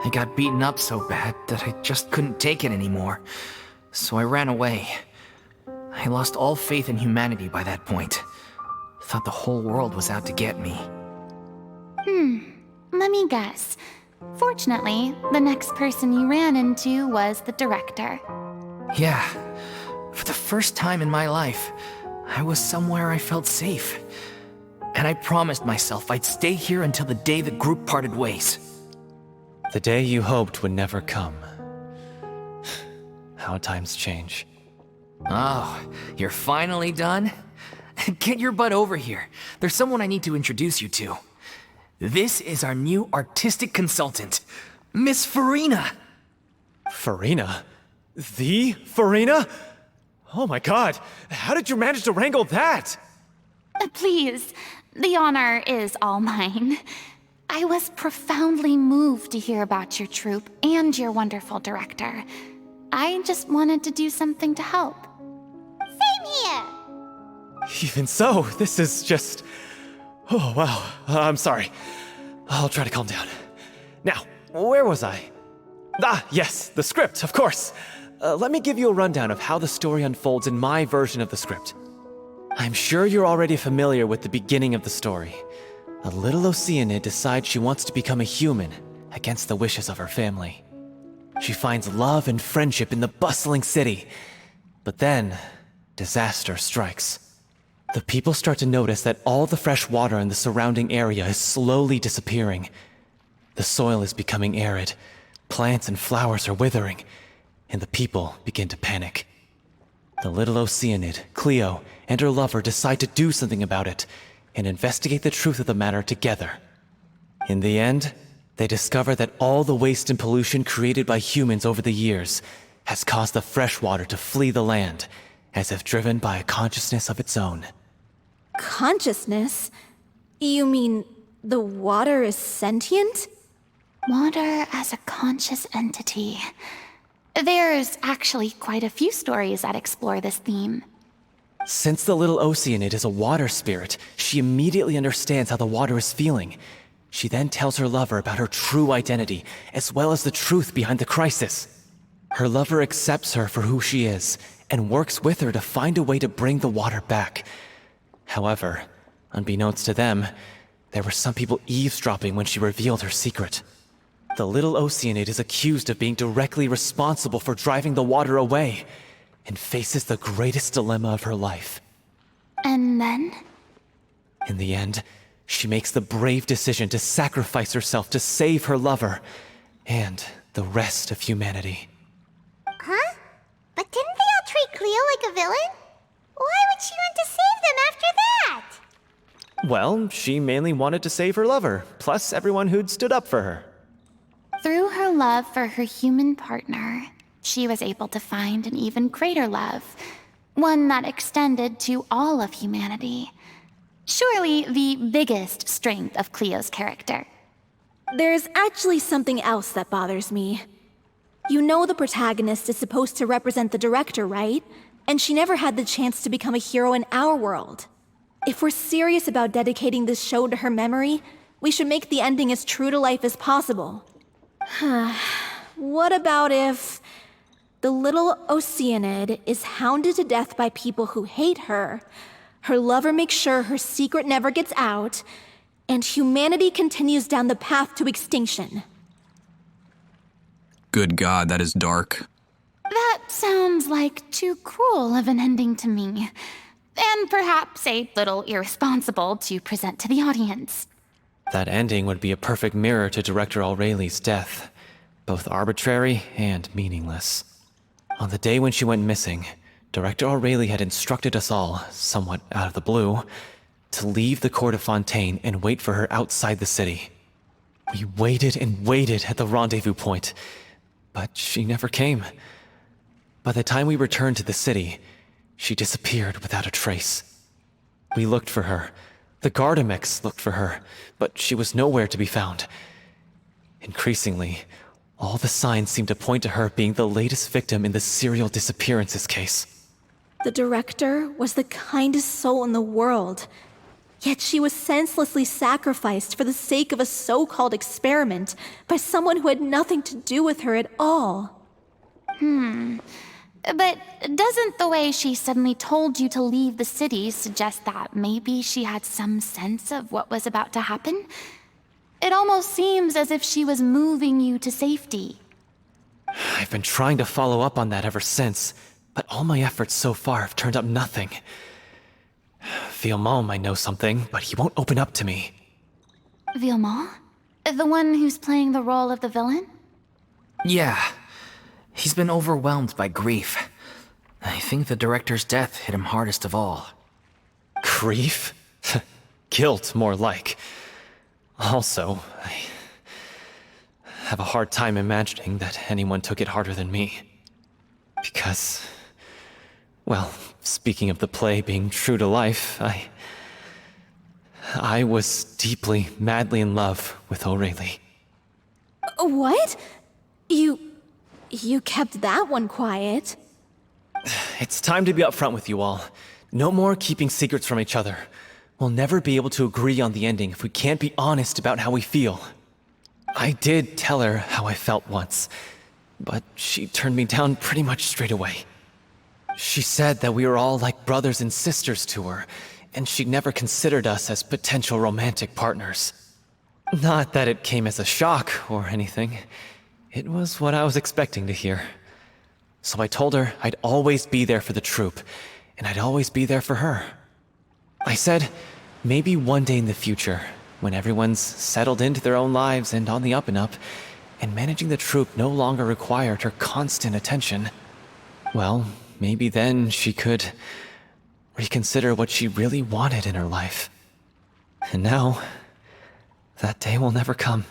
I got beaten up so bad that I just couldn't take it anymore, so I ran away. I lost all faith in humanity by that point. Thought the whole world was out to get me. Let me guess. Fortunately, the next person you ran into was the director. Yeah, for the first time in my life, I was somewhere I felt safe. And I promised myself I'd stay here until the day the group parted ways. The day you hoped would never come. How times change. Oh, you're finally done? Get your butt over here. There's someone I need to introduce you to. This is our new artistic consultant, Miss Furina. Furina? The Furina? Oh my god, how did you manage to wrangle that? Please, the honor is all mine. I was profoundly moved to hear about your troupe and your wonderful director. I just wanted to do something to help. Same here. Even so, this is just... Oh, wow. I'm sorry. I'll try to calm down. Now, where was I? Ah, yes, the script, of course. Let me give you a rundown of how the story unfolds in my version of the script. I'm sure you're already familiar with the beginning of the story. A little Oceanid decides she wants to become a human against the wishes of her family. She finds love and friendship in the bustling city. But then, disaster strikes. The people start to notice that all the fresh water in the surrounding area is slowly disappearing. The soil is becoming arid, plants and flowers are withering, and the people begin to panic. The little Oceanid, Cleo, and her lover decide to do something about it and investigate the truth of the matter together. In the end, they discover that all the waste and pollution created by humans over the years has caused the fresh water to flee the land, as if driven by a consciousness of its own. Consciousness? You mean the water is sentient? Water as a conscious entity. There's actually quite a few stories that explore this theme. Since the little Oceanid is a water spirit, she immediately understands how the water is feeling. She then tells her lover about her true identity, as well as the truth behind the crisis. Her lover accepts her for who she is, and works with her to find a way to bring the water back. However, unbeknownst to them, there were some people eavesdropping when she revealed her secret. The little Oceanid is accused of being directly responsible for driving the water away, and faces the greatest dilemma of her life. And then? In the end, she makes the brave decision to sacrifice herself to save her lover, and the rest of humanity. Huh? But didn't they all treat Cleo like a villain? Why would she want to save them after that? Well, she mainly wanted to save her lover, plus everyone who'd stood up for her. Through her love for her human partner, she was able to find an even greater love, one that extended to all of humanity. Surely the biggest strength of Cleo's character. There's actually something else that bothers me. You know the protagonist is supposed to represent the director, right? And she never had the chance to become a hero in our world. If we're serious about dedicating this show to her memory, we should make the ending as true to life as possible. What about if the little Oceanid is hounded to death by people who hate her, her lover makes sure her secret never gets out, and humanity continues down the path to extinction? Good God, that is dark. That sounds like too cruel of an ending to me, and perhaps a little irresponsible to present to the audience. That ending would be a perfect mirror to Director Aureli's death, both arbitrary and meaningless. On the day when she went missing, Director Aureli had instructed us all, somewhat out of the blue, to leave the court of Fontaine and wait for her outside the city. We waited and waited at the rendezvous point, but she never came. By the time we returned to the city, she disappeared without a trace. We looked for her. The Gardamex looked for her, but she was nowhere to be found. Increasingly, all the signs seemed to point to her being the latest victim in the serial disappearances case. The director was the kindest soul in the world, yet she was senselessly sacrificed for the sake of a so-called experiment by someone who had nothing to do with her at all. But doesn't the way she suddenly told you to leave the city suggest that maybe she had some sense of what was about to happen? It almost seems as if she was moving you to safety. I've been trying to follow up on that ever since, but all my efforts so far have turned up nothing. Villemont might know something, but he won't open up to me. Villemont? The one who's playing the role of the villain? Yeah. He's been overwhelmed by grief. I think the director's death hit him hardest of all. Grief? Guilt, more like. Also, I have a hard time imagining that anyone took it harder than me. Because, well, speaking of the play being true to life, I was deeply, madly in love with O'Reilly. What? You kept that one quiet. It's time to be upfront with you all. No more keeping secrets from each other. We'll never be able to agree on the ending if we can't be honest about how we feel. I did tell her how I felt once, but she turned me down pretty much straight away. She said that we were all like brothers and sisters to her, and she'd never considered us as potential romantic partners. Not that it came as a shock or anything. It was what I was expecting to hear. So I told her I'd always be there for the troupe, and I'd always be there for her. I said, maybe one day in the future, when everyone's settled into their own lives and on the up and up, and managing the troupe no longer required her constant attention, well, maybe then she could reconsider what she really wanted in her life. And now, that day will never come.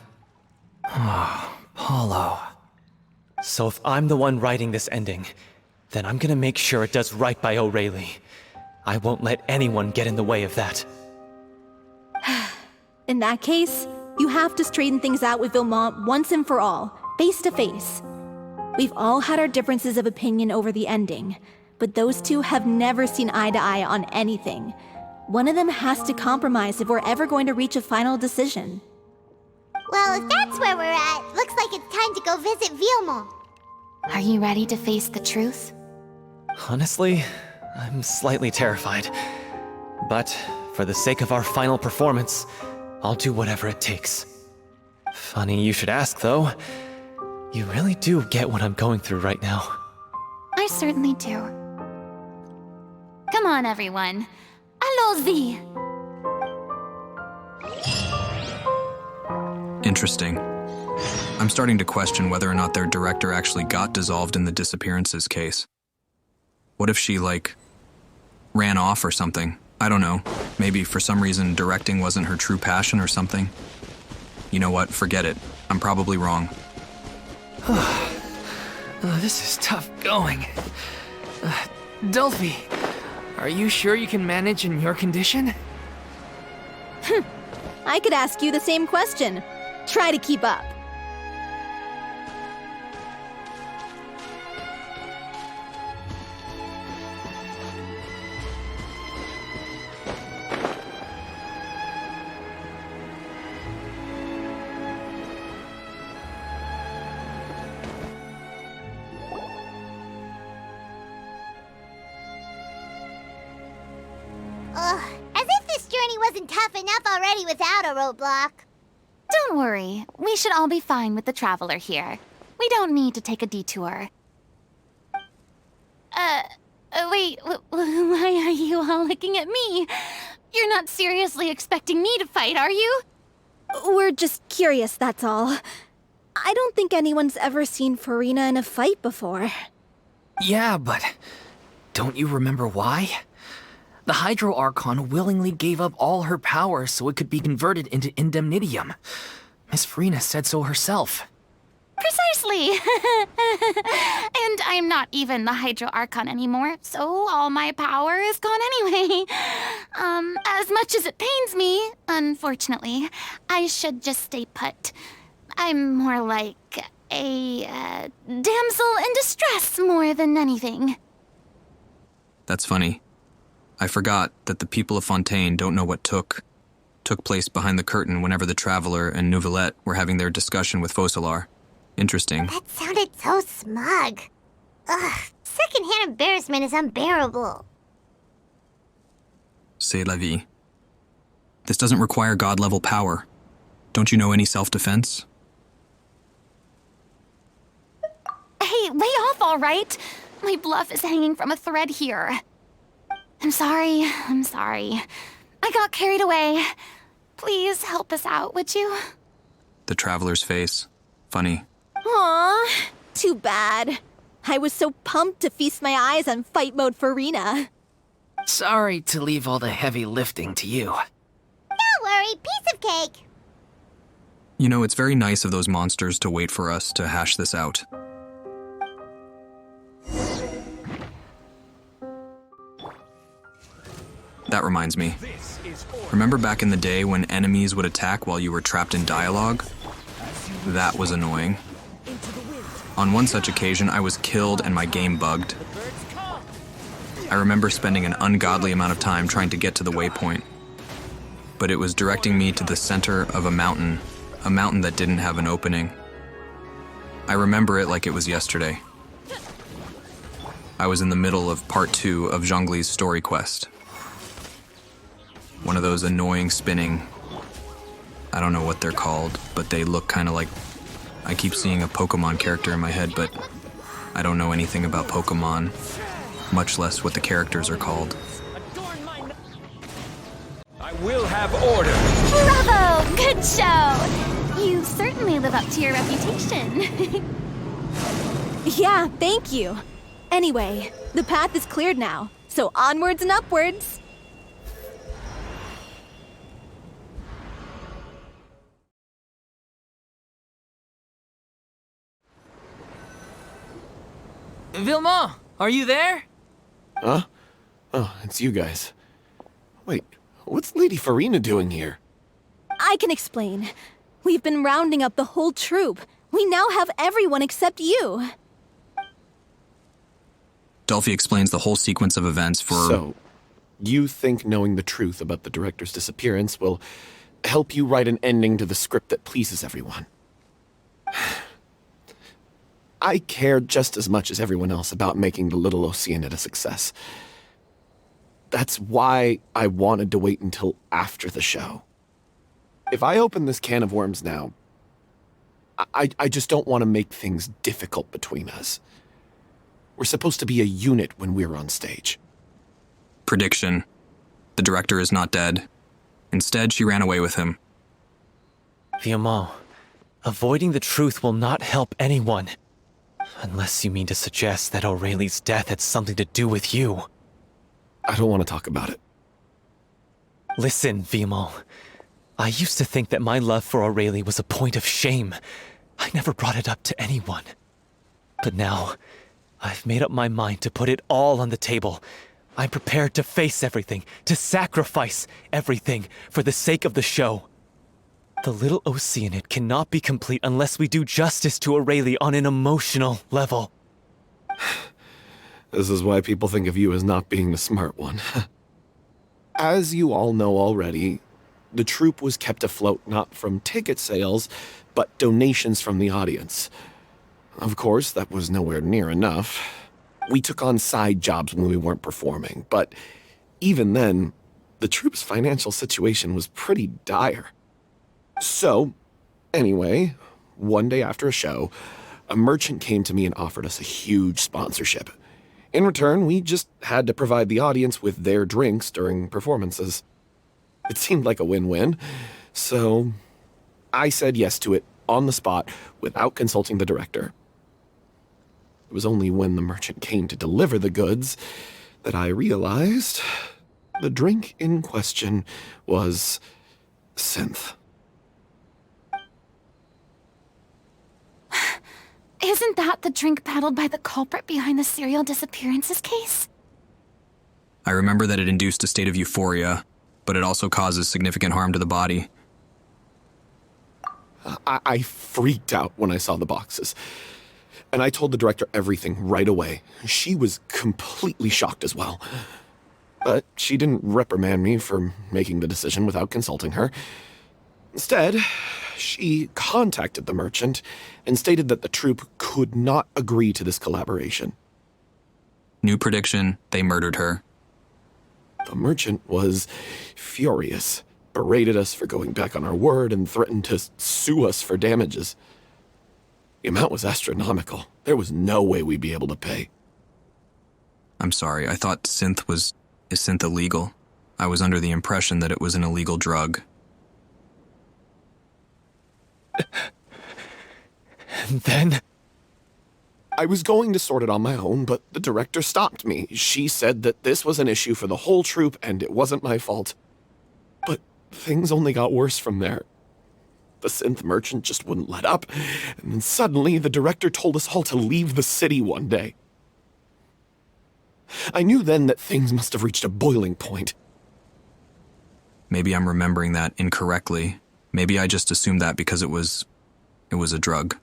Oh, Paulo. So if I'm the one writing this ending, then I'm gonna make sure it does right by O'Reilly. I won't let anyone get in the way of that. In that case, you have to straighten things out with Vilmont once and for all, face to face. We've all had our differences of opinion over the ending, but those two have never seen eye to eye on anything. One of them has to compromise if we're ever going to reach a final decision. Well, if that's where we're at, looks like it's time to go visit Vilmont. Are you ready to face the truth? Honestly, I'm slightly terrified. But for the sake of our final performance, I'll do whatever it takes. Funny you should ask, though. You really do get what I'm going through right now. I certainly do. Come on, everyone. Allons-y! Interesting. I'm starting to question whether or not their director actually got dissolved in the disappearances case. What if she, ran off or something? I don't know. Maybe for some reason directing wasn't her true passion or something. You know what? Forget it. I'm probably wrong. This is tough going. Delphi, are you sure you can manage in your condition? I could ask you the same question. Try to keep up. Ugh, as if this journey wasn't tough enough already without a roadblock. Don't worry. We should all be fine with the traveler here. We don't need to take a detour. Wait, why are you all looking at me? You're not seriously expecting me to fight, are you? We're just curious, that's all. I don't think anyone's ever seen Furina in a fight before. Yeah, but don't you remember why? The Hydro Archon willingly gave up all her power so it could be converted into indemnitium. Miss Furina said so herself. Precisely! And I'm not even the Hydro Archon anymore, so all my power is gone anyway. As much as it pains me, unfortunately, I should just stay put. I'm more like a damsel in distress more than anything. That's funny. I forgot that the people of Fontaine don't know what took place behind the curtain whenever the Traveler and Nouvellette were having their discussion with Fossolar. Interesting. That sounded so smug. Ugh, secondhand embarrassment is unbearable. C'est la vie. This doesn't require god-level power. Don't you know any self-defense? Hey, lay off, all right? My bluff is hanging from a thread here. I'm sorry. I got carried away. Please help us out, would you? The Traveler's face. Funny. Aw, too bad. I was so pumped to feast my eyes on fight mode Furina. Sorry to leave all the heavy lifting to you. Don't worry, piece of cake. You know, it's very nice of those monsters to wait for us to hash this out. That reminds me. Remember back in the day when enemies would attack while you were trapped in dialogue? That was annoying. On one such occasion, I was killed and my game bugged. I remember spending an ungodly amount of time trying to get to the waypoint. But it was directing me to the center of a mountain that didn't have an opening. I remember it like it was yesterday. I was in the middle of part 2 of Zhongli's story quest. One of those annoying spinning, I don't know what they're called, but they look kind of like, I keep seeing a Pokemon character in my head, but I don't know anything about Pokemon, much less what the characters are called. I will have order. Bravo! Good show! You certainly live up to your reputation. Yeah, thank you. Anyway, the path is cleared now, so onwards and upwards. Vilma, are you there? Huh? Oh, it's you guys. Wait, what's Lady Furina doing here? I can explain. We've been rounding up the whole troop. We now have everyone except you. Dolphy explains the whole sequence of events for... So, you think knowing the truth about the director's disappearance will help you write an ending to the script that pleases everyone? I care just as much as everyone else about making the Little Oceanid a success. That's why I wanted to wait until after the show. If I open this can of worms now, I just don't want to make things difficult between us. We're supposed to be a unit when we're on stage. Prediction. The director is not dead. Instead, she ran away with him. Vilma, avoiding the truth will not help anyone. Unless you mean to suggest that Aurelie's death had something to do with you. I don't want to talk about it. Listen, Vilma. I used to think that my love for Aurelie was a point of shame. I never brought it up to anyone. But now, I've made up my mind to put it all on the table. I'm prepared to face everything, to sacrifice everything for the sake of the show. The Little Oceanid cannot be complete unless we do justice to Aurelie on an emotional level. This is why people think of you as not being the smart one. As you all know already, the troupe was kept afloat not from ticket sales, but donations from the audience. Of course, that was nowhere near enough. We took on side jobs when we weren't performing, but even then, the troupe's financial situation was pretty dire. So, anyway, one day after a show, a merchant came to me and offered us a huge sponsorship. In return, we just had to provide the audience with their drinks during performances. It seemed like a win-win, so I said yes to it on the spot without consulting the director. It was only when the merchant came to deliver the goods that I realized the drink in question was synth. Isn't that the drink peddled by the culprit behind the serial disappearances case? I remember that it induced a state of euphoria, but it also causes significant harm to the body. I freaked out when I saw the boxes. And I told the director everything right away. She was completely shocked as well. But she didn't reprimand me for making the decision without consulting her. Instead, she contacted the merchant and stated that the troupe could not agree to this collaboration. New prediction, they murdered her. The merchant was furious, berated us for going back on our word, and threatened to sue us for damages. The amount was astronomical. There was no way we'd be able to pay. I'm sorry, I thought Is synth illegal? I was under the impression that it was an illegal drug. And then... I was going to sort it on my own, but the director stopped me. She said that this was an issue for the whole troupe and it wasn't my fault. But things only got worse from there. The synth merchant just wouldn't let up, and then suddenly the director told us all to leave the city one day. I knew then that things must have reached a boiling point. Maybe I'm remembering that incorrectly. Maybe I just assumed that because it was a drug.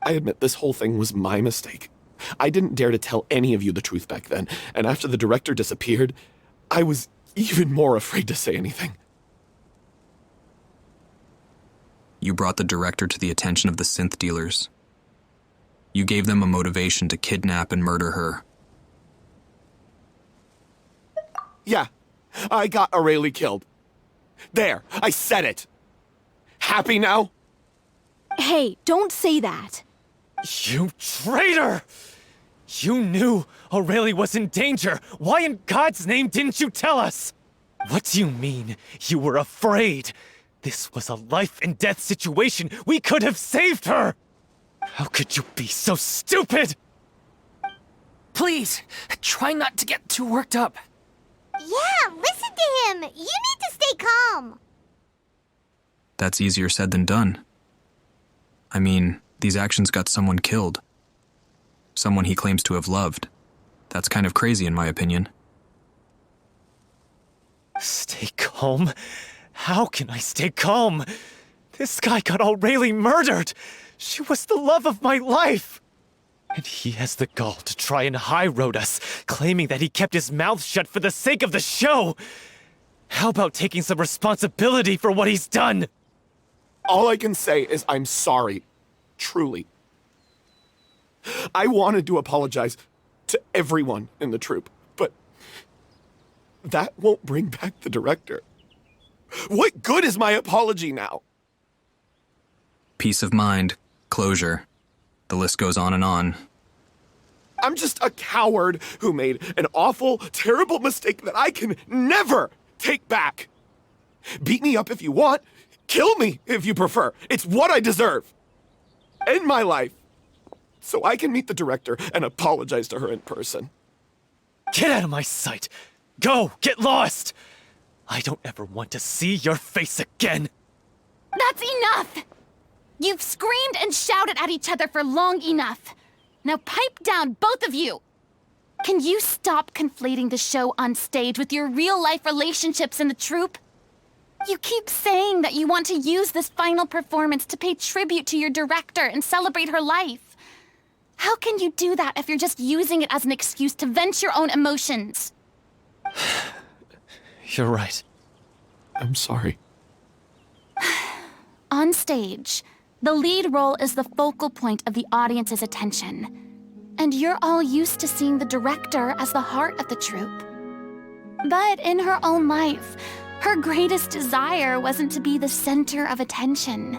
I admit this whole thing was my mistake. I didn't dare to tell any of you the truth back then, and after the director disappeared, I was even more afraid to say anything. You brought the director to the attention of the synth dealers. You gave them a motivation to kidnap and murder her. Yeah, I got Aurelie killed. There, I said it. Happy now? Hey, don't say that. You traitor! You knew Aurelie was in danger. Why in God's name didn't you tell us? What do you mean, you were afraid? This was a life and death situation. We could have saved her! How could you be so stupid? Please, try not to get too worked up. Yeah, listen to him! You need to stay calm! That's easier said than done. I mean, these actions got someone killed. Someone he claims to have loved. That's kind of crazy in my opinion. Stay calm? How can I stay calm? This guy got Aurelie murdered! She was the love of my life! And he has the gall to try and high-road us, claiming that he kept his mouth shut for the sake of the show! How about taking some responsibility for what he's done? All I can say is I'm sorry. Truly. I wanted to apologize to everyone in the troupe, but that won't bring back the director. What good is my apology now? Peace of mind, closure. The list goes on and on. I'm just a coward who made an awful, terrible mistake that I can never take back. Beat me up if you want. Kill me if you prefer. It's what I deserve. End my life so I can meet the director and apologize to her in person. Get out of my sight! Go! Get lost! I don't ever want to see your face again! That's enough! You've screamed and shouted at each other for long enough. Now pipe down, both of you! Can you stop conflating the show on stage with your real-life relationships in the troupe? You keep saying that you want to use this final performance to pay tribute to your director and celebrate her life. How can you do that if you're just using it as an excuse to vent your own emotions? You're right. I'm sorry. On stage, the lead role is the focal point of the audience's attention. And you're all used to seeing the director as the heart of the troupe. But in her own life, her greatest desire wasn't to be the center of attention.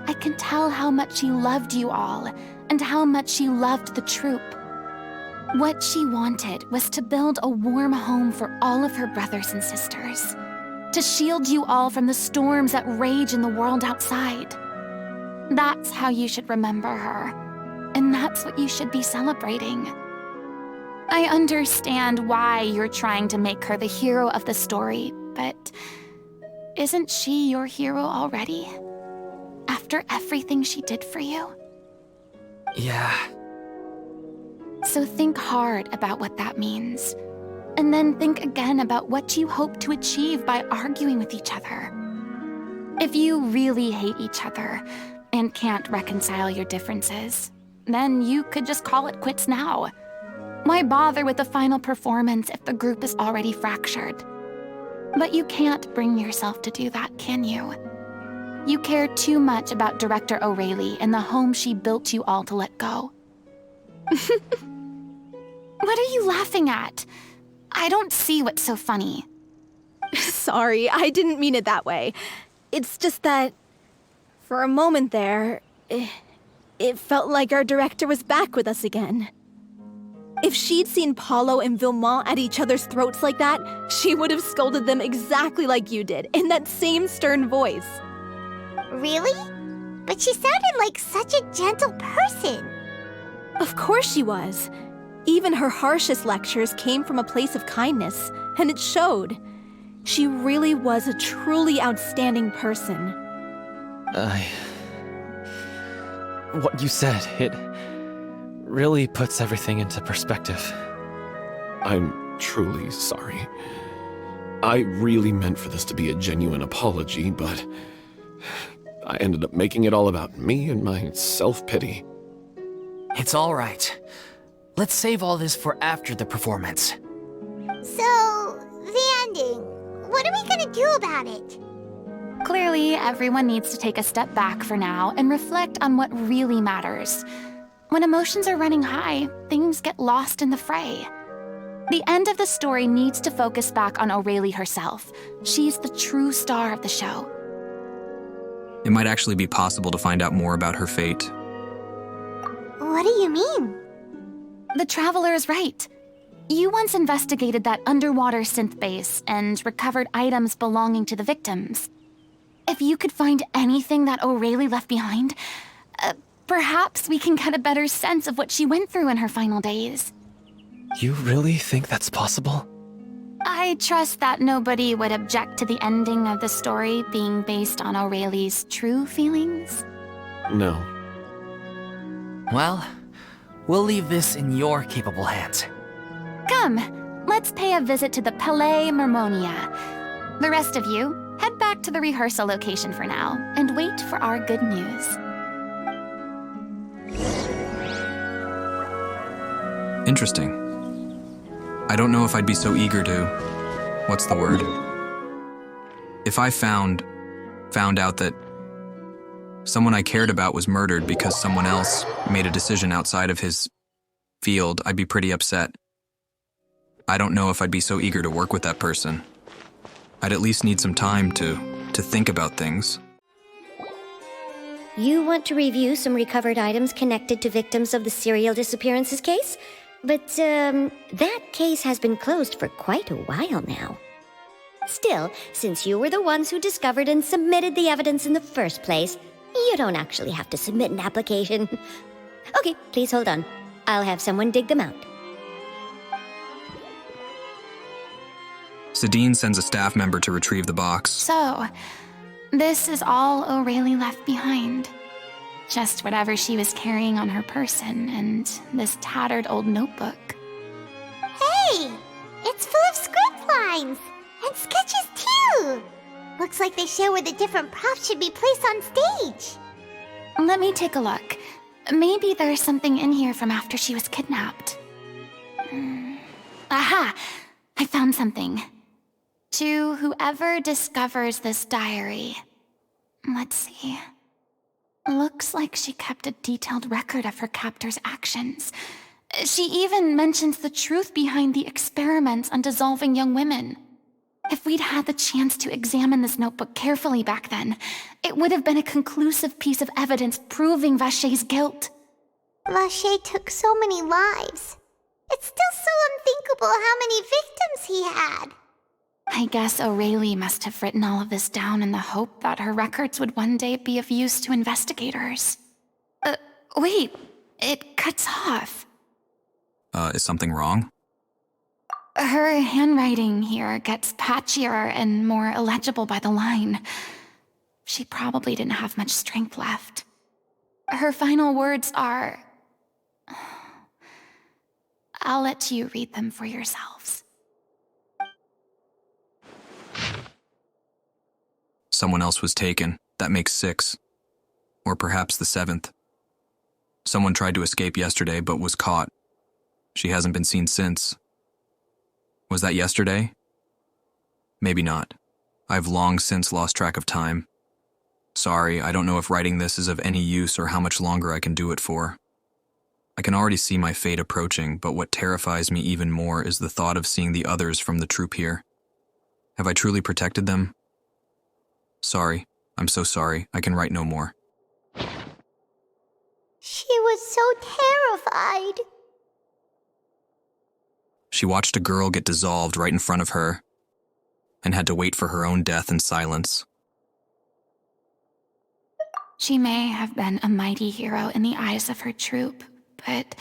I can tell how much she loved you all, and how much she loved the troupe. What she wanted was to build a warm home for all of her brothers and sisters, to shield you all from the storms that rage in the world outside. That's how you should remember her, and that's what you should be celebrating. I understand why you're trying to make her the hero of the story, but isn't she your hero already? After everything she did for you? Yeah. So think hard about what that means. And then think again about what you hope to achieve by arguing with each other. If you really hate each other and can't reconcile your differences, then you could just call it quits now. Why bother with the final performance if the group is already fractured? But you can't bring yourself to do that, can you? You care too much about Director Aurelie and the home she built you all to let go. What are you laughing at? I don't see what's so funny. Sorry, I didn't mean it that way. It's just that, for a moment there, it felt like our director was back with us again. If she'd seen Paulo and Vilmont at each other's throats like that, she would have scolded them exactly like you did, in that same stern voice. Really? But she sounded like such a gentle person. Of course she was. Even her harshest lectures came from a place of kindness, and it showed. She really was a truly outstanding person. What you said, it really puts everything into perspective. I'm truly sorry. I really meant for this to be a genuine apology, but I ended up making it all about me and my self-pity. It's all right. Let's save all this for after the performance. So, the ending. What are we gonna do about it? Clearly, everyone needs to take a step back for now and reflect on what really matters. When emotions are running high, things get lost in the fray. The end of the story needs to focus back on Aurelie herself. She's the true star of the show. It might actually be possible to find out more about her fate. What do you mean? The Traveler is right. You once investigated that underwater synth base and recovered items belonging to the victims. If you could find anything that Aurelie left behind, perhaps we can get a better sense of what she went through in her final days. You really think that's possible? I trust that nobody would object to the ending of the story being based on Aurelie's true feelings. No. Well, we'll leave this in your capable hands. Come, let's pay a visit to the Palais Mermonia. The rest of you, head back to the rehearsal location for now and wait for our good news. Interesting. I don't know if I'd be so eager to... What's the word? If I found out that someone I cared about was murdered because someone else made a decision outside of his field, I'd be pretty upset. I don't know if I'd be so eager to work with that person. I'd at least need some time to think about things. You want to review some recovered items connected to victims of the serial disappearances case? But, that case has been closed for quite a while now. Still, since you were the ones who discovered and submitted the evidence in the first place, you don't actually have to submit an application. Okay, please hold on. I'll have someone dig them out. Sadine sends a staff member to retrieve the box. So, this is all Aurelie left behind. Just whatever she was carrying on her person and this tattered old notebook. Hey! It's full of script lines! And sketches too! Looks like they show where the different props should be placed on stage. Let me take a look. Maybe there's something in here from after she was kidnapped. Aha! I found something. To whoever discovers this diary. Let's see. Looks like she kept a detailed record of her captor's actions. She even mentions the truth behind the experiments on dissolving young women. If we'd had the chance to examine this notebook carefully back then, it would have been a conclusive piece of evidence proving Vachey's guilt. Vachey took so many lives. It's still so unthinkable how many victims he had. I guess Aurelie must have written all of this down in the hope that her records would one day be of use to investigators. Wait, it cuts off. Is something wrong? Her handwriting here gets patchier and more illegible by the line. She probably didn't have much strength left. Her final words are... I'll let you read them for yourselves. Someone else was taken. That makes 6. Or perhaps the 7th. Someone tried to escape yesterday but was caught. She hasn't been seen since. Was that yesterday? Maybe not. I've long since lost track of time. Sorry, I don't know if writing this is of any use or how much longer I can do it for. I can already see my fate approaching, but what terrifies me even more is the thought of seeing the others from the troop here. Have I truly protected them? Sorry. I'm so sorry. I can write no more. She was so terrified. She watched a girl get dissolved right in front of her and had to wait for her own death in silence. She may have been a mighty hero in the eyes of her troop, but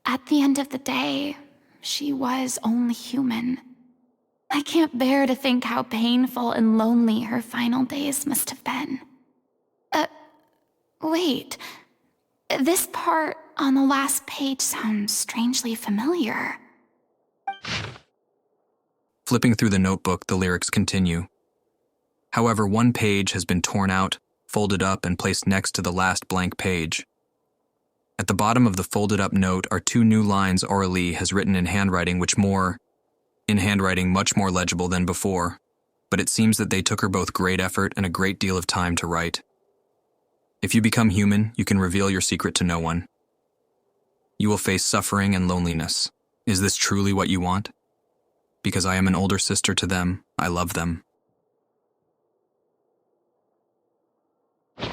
at the end of the day, she was only human. I can't bear to think how painful and lonely her final days must have been. Wait. This part on the last page sounds strangely familiar. Flipping through the notebook, the lyrics continue. However, one page has been torn out, folded up, and placed next to the last blank page. At the bottom of the folded up note are 2 new lines Aurelie has written in handwriting much more legible than before, but it seems that they took her both great effort and a great deal of time to write. If you become human, you can reveal your secret to no one. You will face suffering and loneliness. Is this truly what you want? Because I am an older sister to them, I love them.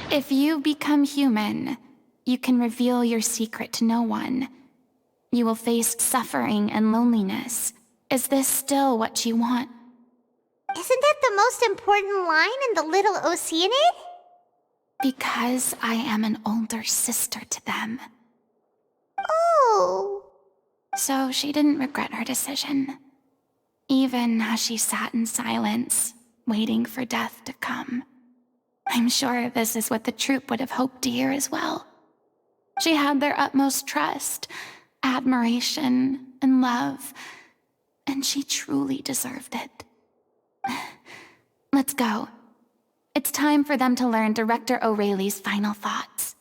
If you become human, you can reveal your secret to no one. You will face suffering and loneliness. Is this still what you want? Isn't that the most important line in the Little Oceanid? Because I am an older sister to them. Oh. So she didn't regret her decision, even as she sat in silence, waiting for death to come. I'm sure this is what the troupe would have hoped to hear as well. She had their utmost trust, admiration, and love, and she truly deserved it. Let's go. It's time for them to learn Director O'Reilly's final thoughts.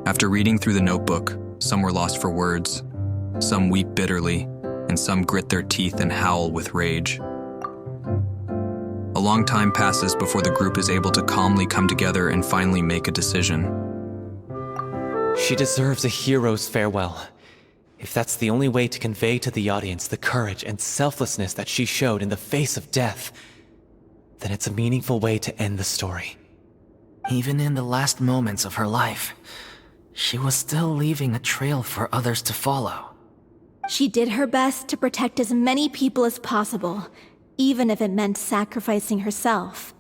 After reading through the notebook, some were lost for words, some weep bitterly, and some grit their teeth and howl with rage. A long time passes before the group is able to calmly come together and finally make a decision. She deserves a hero's farewell. If that's the only way to convey to the audience the courage and selflessness that she showed in the face of death, then it's a meaningful way to end the story. Even in the last moments of her life, she was still leaving a trail for others to follow. She did her best to protect as many people as possible, even if it meant sacrificing herself.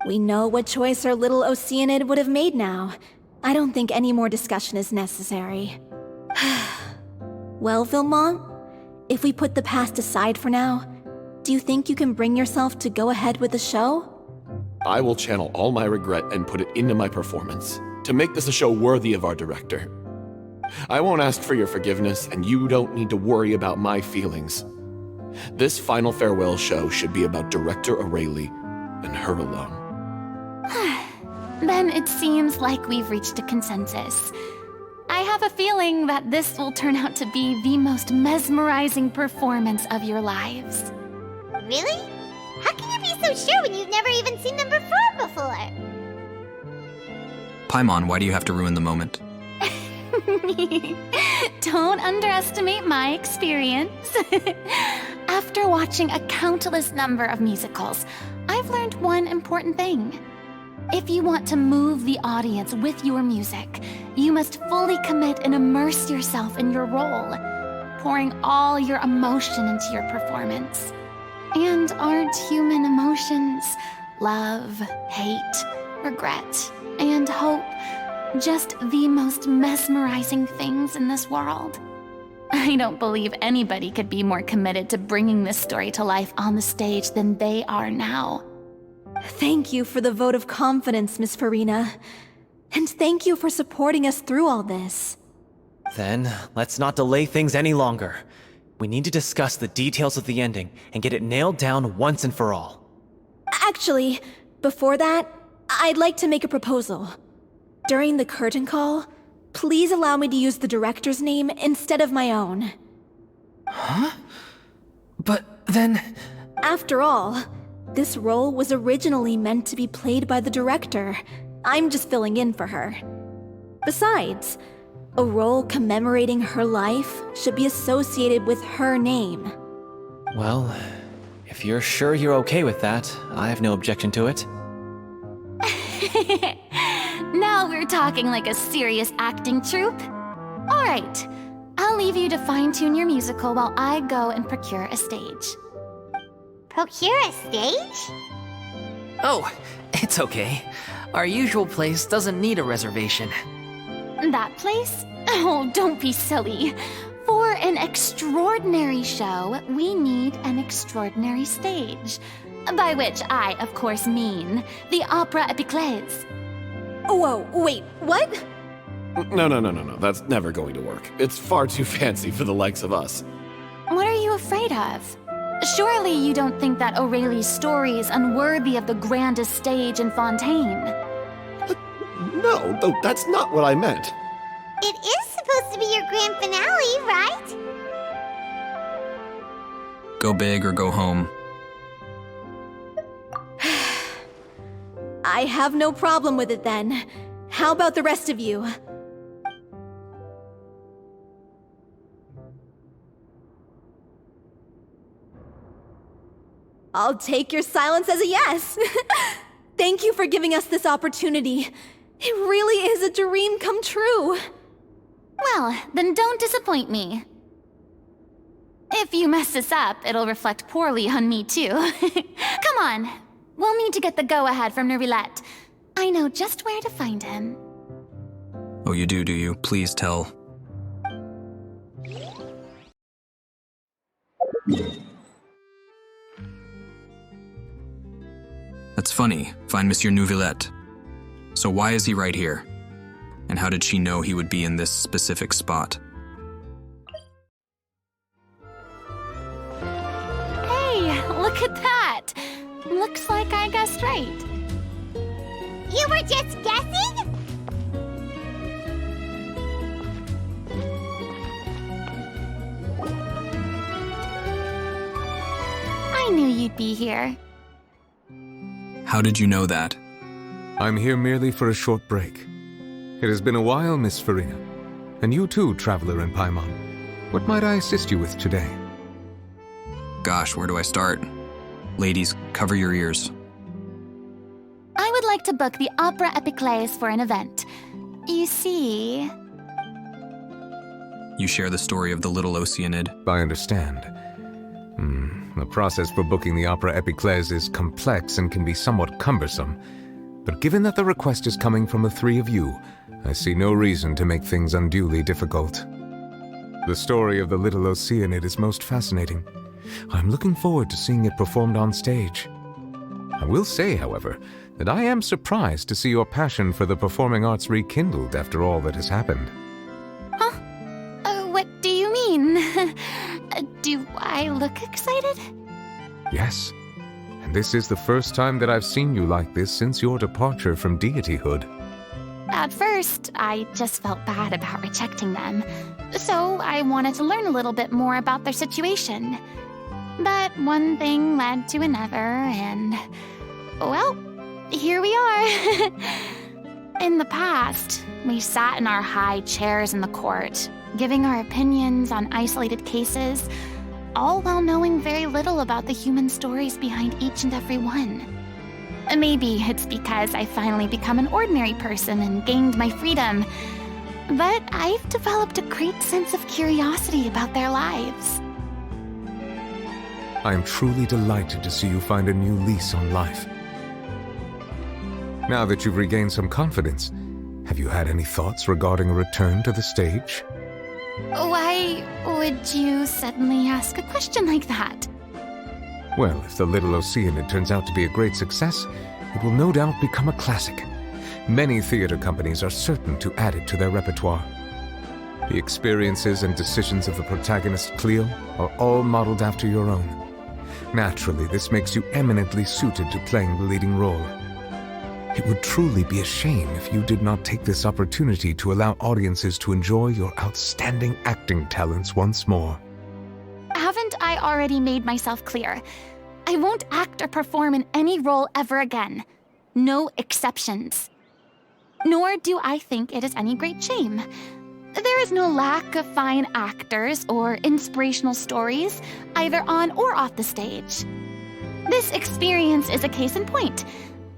We know what choice our little Oceanid would have made now. I don't think any more discussion is necessary. Well, Vilmont, if we put the past aside for now, do you think you can bring yourself to go ahead with the show? I will channel all my regret and put it into my performance, to make this a show worthy of our director. I won't ask for your forgiveness, and you don't need to worry about my feelings. This final farewell show should be about Director O'Reilly and her alone. Then it seems like we've reached a consensus. I have a feeling that this will turn out to be the most mesmerizing performance of your lives. Really? How can you be so sure when you've never even seen them perform before? Paimon, why do you have to ruin the moment? Don't underestimate my experience. After watching a countless number of musicals, I've learned one important thing. If you want to move the audience with your music, you must fully commit and immerse yourself in your role, pouring all your emotion into your performance. And aren't human emotions love, hate, regret, and hope just the most mesmerizing things in this world? I don't believe anybody could be more committed to bringing this story to life on the stage than they are now. Thank you for the vote of confidence, Miss Furina. And thank you for supporting us through all this. Then, let's not delay things any longer. We need to discuss the details of the ending and get it nailed down once and for all. Actually, before that, I'd like to make a proposal. During the curtain call, please allow me to use the director's name instead of my own. Huh? But then... After all, this role was originally meant to be played by the director. I'm just filling in for her. Besides, a role commemorating her life should be associated with her name. Well, if you're sure you're okay with that, I have no objection to it. Now we're talking like a serious acting troupe. All right, I'll leave you to fine-tune your musical while I go and procure a stage. Procure a stage? Oh, it's okay. Our usual place doesn't need a reservation. That place? Oh, don't be silly. For an extraordinary show, we need an extraordinary stage. By which I, of course, mean the Opera Epiclese. Whoa, wait, what? No. That's never going to work. It's far too fancy for the likes of us. What are you afraid of? Surely you don't think that Aurelie's story is unworthy of the grandest stage in Fontaine. No, that's not what I meant. It is supposed to be your grand finale, right? Go big or go home. I have no problem with it then. How about the rest of you? I'll take your silence as a yes. Thank you for giving us this opportunity. It really is a dream come true. Well, then don't disappoint me. If you mess this up, it'll reflect poorly on me too. Come on, we'll need to get the go-ahead from Neuvillette. I know just where to find him. Oh, you do you? Please tell. That's funny. Find Monsieur Neuvillette. So why is he right here? And how did she know he would be in this specific spot? Hey, look at that! Looks like I guessed right. You were just guessing? I knew you'd be here. How did you know that? I'm here merely for a short break. It has been a while, Miss Furina. And you too, traveler in Paimon. What might I assist you with today? Gosh, where do I start? Ladies, cover your ears. I would like to book the Opera Epiclese for an event. You see... You share the story of the little Oceanid. I understand. The process for booking the Opera Epiclese is complex and can be somewhat cumbersome. But given that the request is coming from the three of you, I see no reason to make things unduly difficult. The story of the little Oceanid is most fascinating. I'm looking forward to seeing it performed on stage. I will say, however, that I am surprised to see your passion for the performing arts rekindled after all that has happened. Huh? What do you mean? Do I look excited? Yes. And this is the first time that I've seen you like this since your departure from deityhood. At first, I just felt bad about rejecting them. So I wanted to learn a little bit more about their situation. But one thing led to another, and... well, here we are. In the past, we sat in our high chairs in the court, giving our opinions on isolated cases, all while knowing very little about the human stories behind each and every one. Maybe it's because I finally become an ordinary person and gained my freedom, but I've developed a great sense of curiosity about their lives. I am truly delighted to see you find a new lease on life. Now that you've regained some confidence, have you had any thoughts regarding a return to the stage? Why would you suddenly ask a question like that? Well, if the little Oceanid turns out to be a great success, it will no doubt become a classic. Many theater companies are certain to add it to their repertoire. The experiences and decisions of the protagonist, Cleo, are all modeled after your own. Naturally, this makes you eminently suited to playing the leading role. It would truly be a shame if you did not take this opportunity to allow audiences to enjoy your outstanding acting talents once more. Haven't I already made myself clear? I won't act or perform in any role ever again. No exceptions. Nor do I think it is any great shame. There is no lack of fine actors or inspirational stories, either on or off the stage. This experience is a case in point.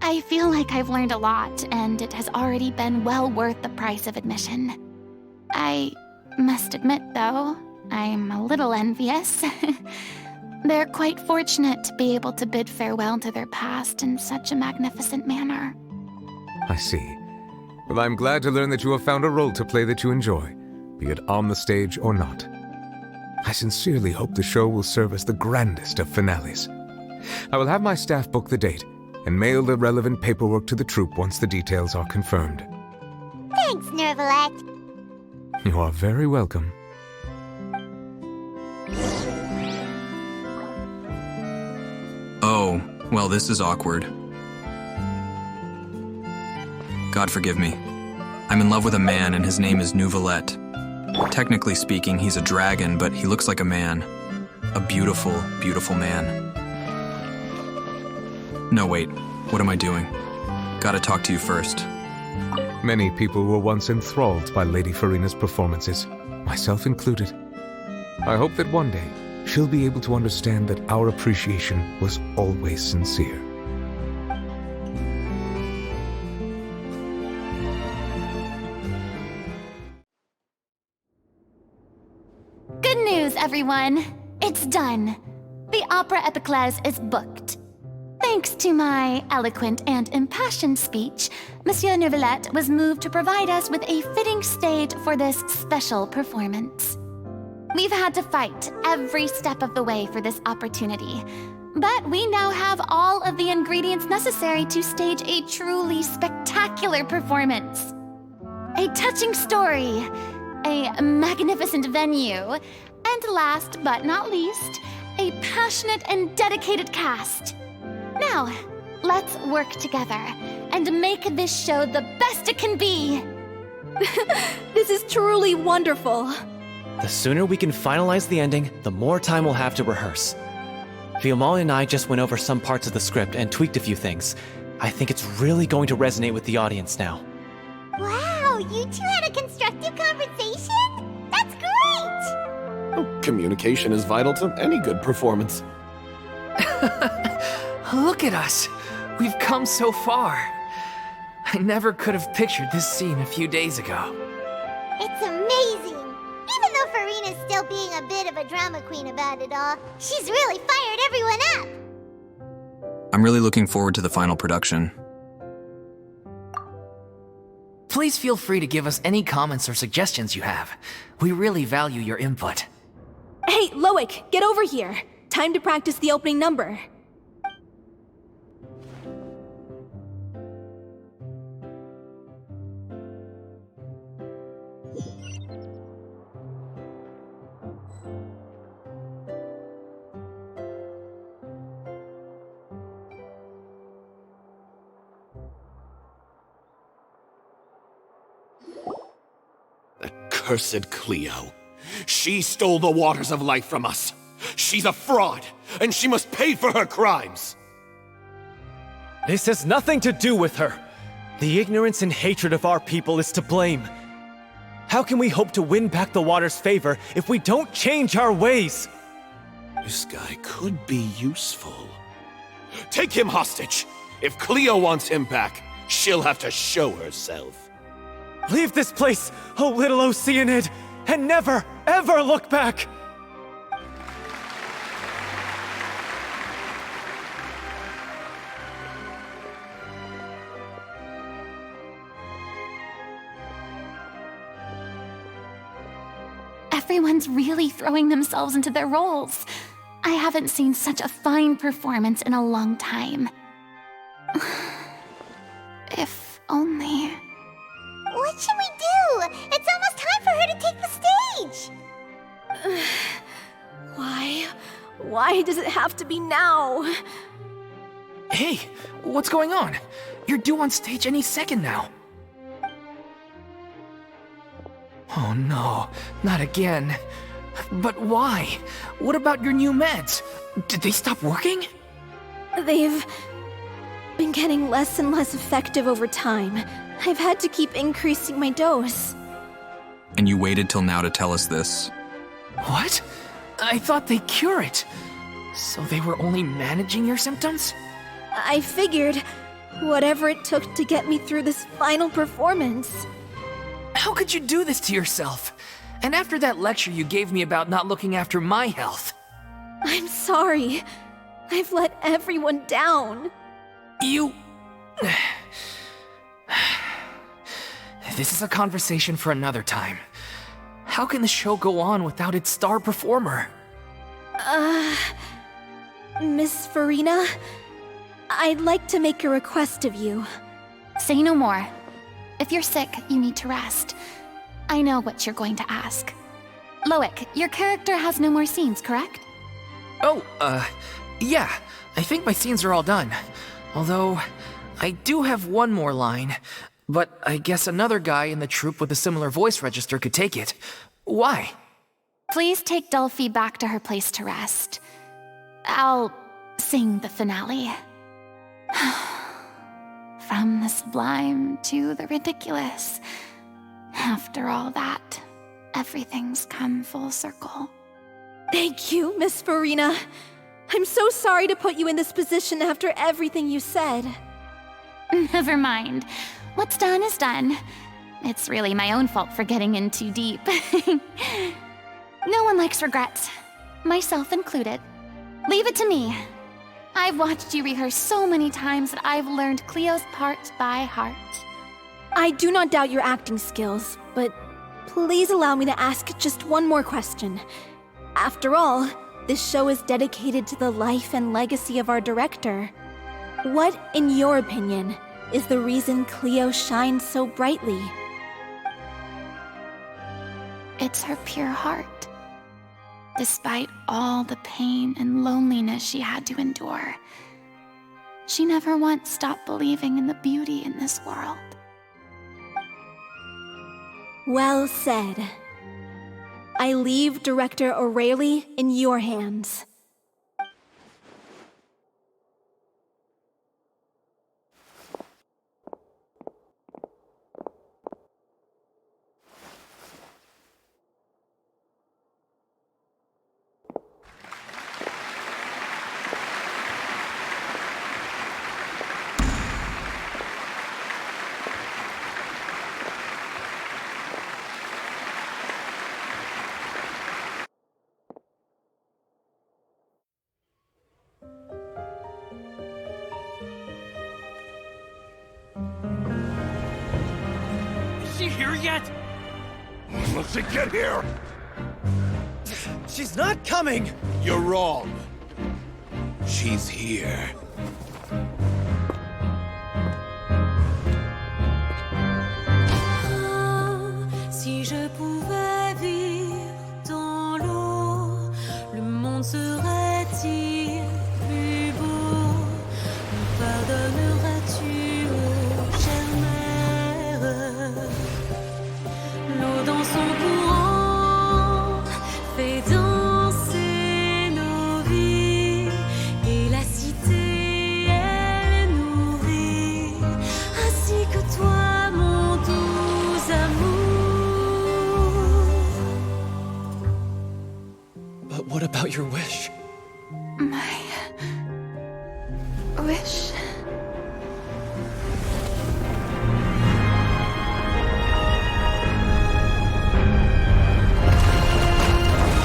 I feel like I've learned a lot, and it has already been well worth the price of admission. I must admit, though, I'm a little envious. They're quite fortunate to be able to bid farewell to their past in such a magnificent manner. I see. Well, I'm glad to learn that you have found a role to play that you enjoy, be it on the stage or not. I sincerely hope the show will serve as the grandest of finales. I will have my staff book the date and mail the relevant paperwork to the troupe once the details are confirmed. Thanks, Neuvillette. You are very welcome. Oh, well, this is awkward. God forgive me. I'm in love with a man and his name is Nouvelette. Technically speaking, he's a dragon, but he looks like a man. A beautiful, beautiful man. No, wait. What am I doing? Gotta talk to you first. Many people were once enthralled by Lady Furina's performances, myself included. I hope that one day she'll be able to understand that our appreciation was always sincere. Good news, everyone. It's done. The Opera Epiclese is booked. Thanks to my eloquent and impassioned speech, Monsieur Nouvelette was moved to provide us with a fitting stage for this special performance. We've had to fight every step of the way for this opportunity, but we now have all of the ingredients necessary to stage a truly spectacular performance. A touching story, a magnificent venue, and last but not least, a passionate and dedicated cast. Now, let's work together and make this show the best it can be. This is truly wonderful. The sooner we can finalize the ending, the more time we'll have to rehearse. Fiamma and I just went over some parts of the script and tweaked a few things. I think it's really going to resonate with the audience now. Wow, you two had a constructive conversation? That's great! Communication is vital to any good performance. Look at us. We've come so far. I never could have pictured this scene a few days ago. It's amazing! Even though Furina's still being a bit of a drama queen about it all, she's really fired everyone up! I'm really looking forward to the final production. Please feel free to give us any comments or suggestions you have. We really value your input. Hey, Loic, get over here. Time to practice the opening number. Cursed Cleo. She stole the waters of life from us. She's a fraud, and she must pay for her crimes. This has nothing to do with her. The ignorance and hatred of our people is to blame. How can we hope to win back the water's favor if we don't change our ways? This guy could be useful. Take him hostage. If Cleo wants him back, she'll have to show herself. Leave this place, O little Oceanid, and never, ever look back! Everyone's really throwing themselves into their roles. I haven't seen such a fine performance in a long time. If only... What should we do? It's almost time for her to take the stage! Why does it have to be now? Hey, what's going on? You're due on stage any second now. Oh no, not again. But why? What about your new meds? Did they stop working? They've been getting less and less effective over time. I've had to keep increasing my dose. And you waited till now to tell us this. What? I thought they cure it. So they were only managing your symptoms? I figured whatever it took to get me through this final performance. How could you do this to yourself? And after that lecture you gave me about not looking after my health. I'm sorry. I've let everyone down. You... This is a conversation for another time. How can the show go on without its star performer? Miss Furina, I'd like to make a request of you. Say no more. If you're sick, you need to rest. I know what you're going to ask. Loic, your character has no more scenes, correct? Oh, yeah. I think my scenes are all done. Although, I do have one more line. But I guess another guy in the troupe with a similar voice register could take it. Why? Please take Delphi back to her place to rest. I'll sing the finale. From the sublime to the ridiculous. After all that, everything's come full circle. Thank you, Miss Furina. I'm so sorry to put you in this position after everything you said. Never mind. What's done is done. It's really my own fault for getting in too deep. No one likes regrets, myself included. Leave it to me. I've watched you rehearse so many times that I've learned Cleo's parts by heart. I do not doubt your acting skills, but please allow me to ask just one more question. After all, this show is dedicated to the life and legacy of our director. What, in your opinion, is the reason Cleo shines so brightly? It's her pure heart. Despite all the pain and loneliness she had to endure, she never once stopped believing in the beauty in this world. Well said. I leave Director O'Reilly in your hands. Is she here yet? Let's get here! She's not coming! You're wrong. She's here. Si je pouvais vivre dans l'eau, le monde serait-il plus beau? Me pardonneras-tu, ô chère mère? L'eau dans son courant fait danser nos vies, et la cité elle nourrit, ainsi que toi, mon doux amour. But what about your wish? My wish.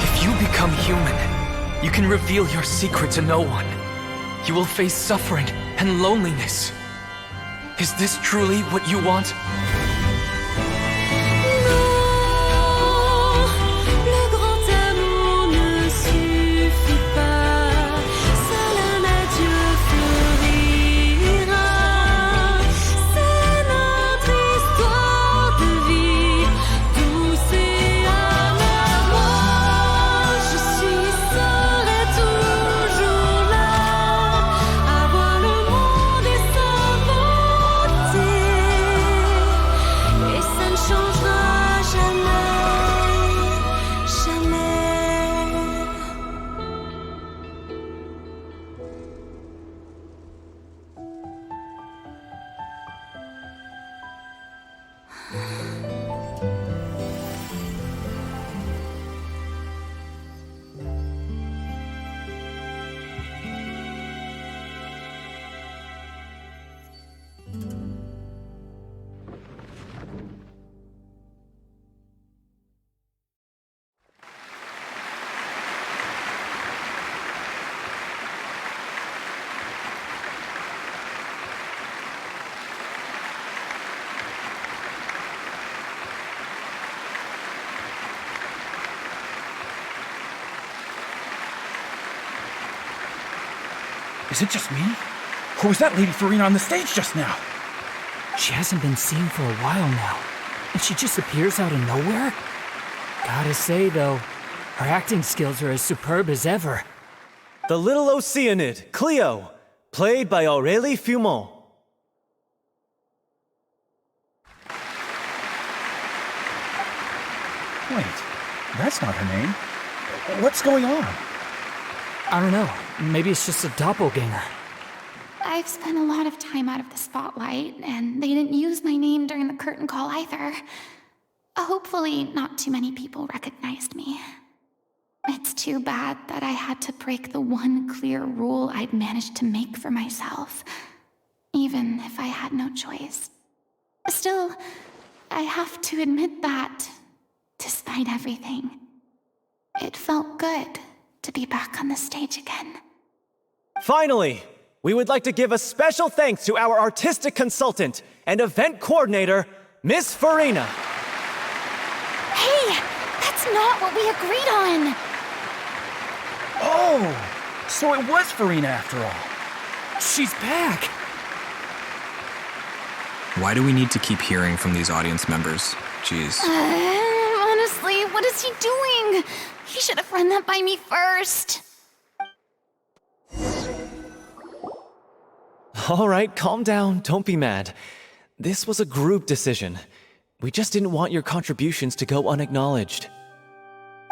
If you become human, you can reveal your secret to no one. You will face suffering and loneliness. Is this truly what you want? Le grand amour ne suffit pas, seul un adieu fleurira. C'est notre histoire de vie, douce et amère. Moi, je serai toujours là, à voir le monde et s'inventer. Et ça ne changera jamais, jamais. Is it just me? Or was that Lady Furina on the stage just now? She hasn't been seen for a while now. and she just appears out of nowhere? Gotta say, though, her acting skills are as superb as ever. The little Oceanid, Cleo, played by Aurélie Fumont. Wait, that's not her name. What's going on? I don't know. Maybe it's just a doppelganger. I've spent a lot of time out of the spotlight, and they didn't use my name during the curtain call either. Hopefully, not too many people recognized me. It's too bad that I had to break the one clear rule I'd managed to make for myself, even if I had no choice. Still, I have to admit that, despite everything, it felt good to be back on the stage again. Finally, we would like to give a special thanks to our artistic consultant and event coordinator, Miss Furina. Hey, that's not what we agreed on! Oh, so it was Furina after all. She's back! Why do we need to keep hearing from these audience members? Jeez. Honestly, what is he doing? He should have run that by me first. All right, calm down, don't be mad. This was a group decision. We just didn't want your contributions to go unacknowledged.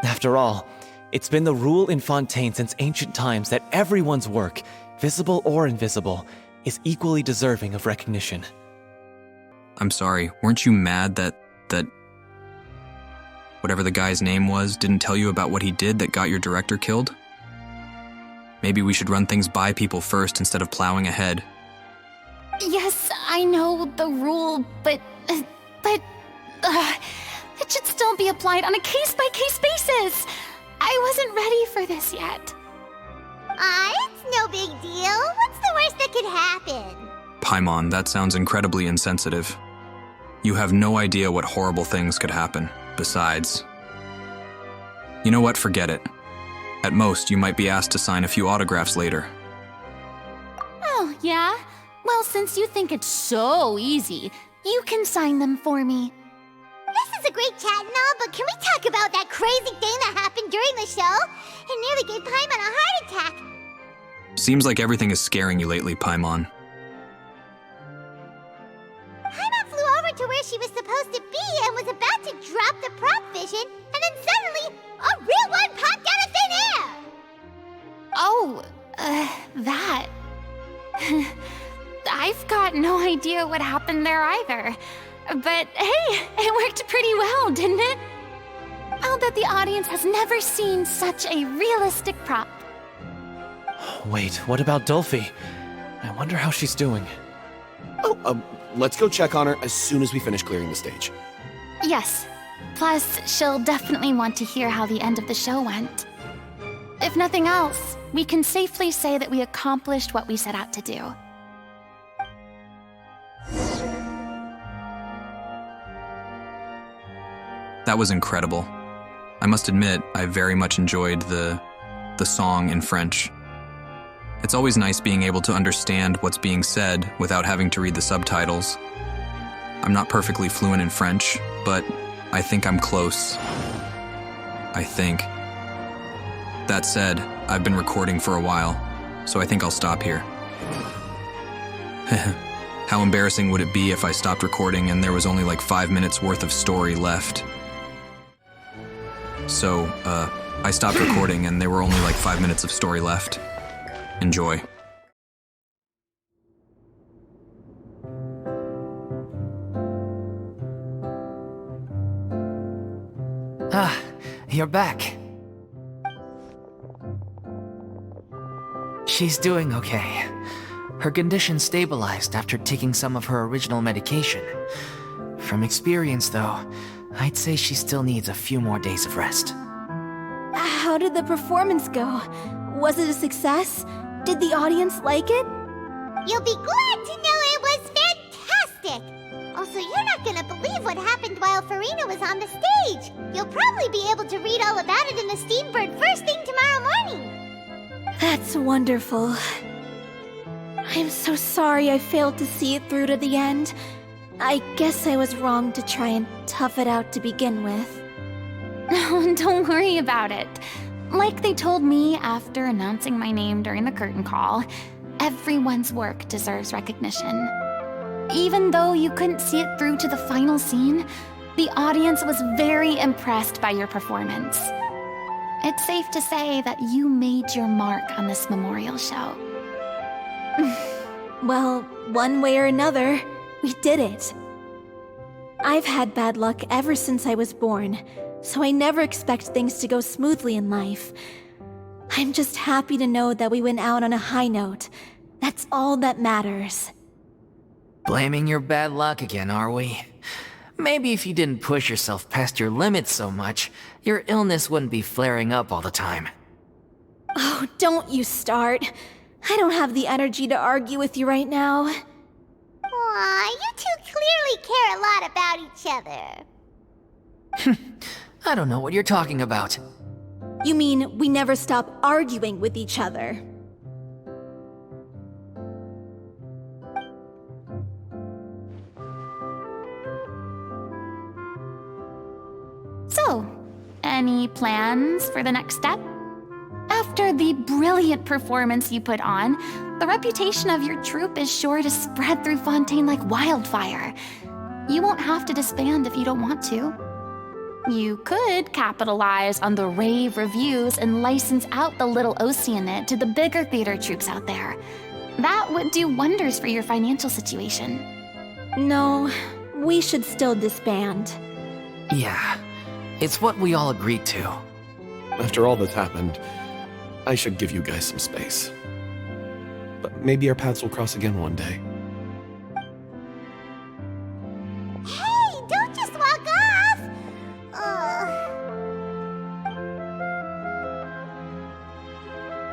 After all, it's been the rule in Fontaine since ancient times that everyone's work, visible or invisible, is equally deserving of recognition. I'm sorry, weren't you mad that whatever the guy's name was didn't tell you about what he did that got your director killed? Maybe we should run things by people first instead of plowing ahead. Yes, I know the rule, but it should still be applied on a case-by-case basis. I wasn't ready for this yet. It's no big deal. What's the worst that could happen? Paimon, that sounds incredibly insensitive. You have no idea what horrible things could happen. Besides, you know what? Forget it. At most, you might be asked to sign a few autographs later. Oh, yeah? Well, since you think it's so easy, you can sign them for me. This is a great chat and all, but can we talk about that crazy thing that happened during the show? It nearly gave Paimon a heart attack. Seems like everything is scaring you lately, Paimon. Paimon flew over to where she was supposed to be and was about to drop the prop vision, and then suddenly, a real one popped out of thin air! Oh, that. I've got no idea what happened there either. But hey, it worked pretty well, didn't it? I'll bet the audience has never seen such a realistic prop. Wait, what about Dolphy? I wonder how she's doing. Oh, let's go check on her as soon as we finish clearing the stage. Yes. Plus, she'll definitely want to hear how the end of the show went. If nothing else, we can safely say that we accomplished what we set out to do. That was incredible. I must admit, I very much enjoyed the song in French. It's always nice being able to understand what's being said without having to read the subtitles. I'm not perfectly fluent in French, but I think I'm close. I think. That said, I've been recording for a while, so I think I'll stop here. How embarrassing would it be if I stopped recording and there was only like 5 minutes worth of story left? So, I stopped recording and there were only like 5 minutes of story left. Enjoy. Ah, you're back. She's doing okay. Her condition stabilized after taking some of her original medication. From experience, though, I'd say she still needs a few more days of rest. How did the performance go? Was it a success? Did the audience like it? You'll be glad to know it was fantastic! Also, you're not gonna believe what happened while Furina was on the stage! You'll probably be able to read all about it in the Steambird first thing tomorrow morning! That's wonderful. I'm so sorry I failed to see it through to the end. I guess I was wrong to try and tough it out to begin with. Don't worry about it. Like they told me after announcing my name during the curtain call, everyone's work deserves recognition. Even though you couldn't see it through to the final scene, the audience was very impressed by your performance. It's safe to say that you made your mark on this memorial show. Well, one way or another, we did it. I've had bad luck ever since I was born, so I never expect things to go smoothly in life. I'm just happy to know that we went out on a high note. That's all that matters. Blaming your bad luck again, are we? Maybe if you didn't push yourself past your limits so much, your illness wouldn't be flaring up all the time. Oh, don't you start. I don't have the energy to argue with you right now. Aw, you two clearly care a lot about each other. I don't know what you're talking about. You mean we never stop arguing with each other? So, any plans for the next step? After the brilliant performance you put on, the reputation of your troupe is sure to spread through Fontaine like wildfire. You won't have to disband if you don't want to. You could capitalize on the rave reviews and license out the Little Oceanid to the bigger theater troupes out there. That would do wonders for your financial situation. No, we should still disband. Yeah, it's what we all agreed to. After all that's happened, I should give you guys some space. But maybe our paths will cross again one day. Hey, don't just walk off!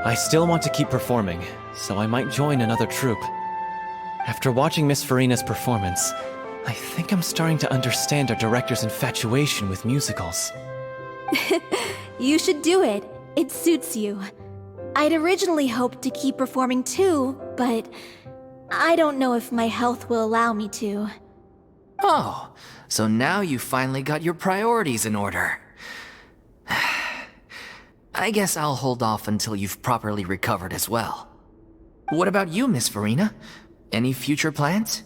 I still want to keep performing, so I might join another troupe. After watching Miss Furina's performance, I think I'm starting to understand our director's infatuation with musicals. You should do it. It suits you. I'd originally hoped to keep performing too, but I don't know if my health will allow me to. Oh, so now you finally got your priorities in order. I guess I'll hold off until you've properly recovered as well. What about you, Miss Furina? Any future plans?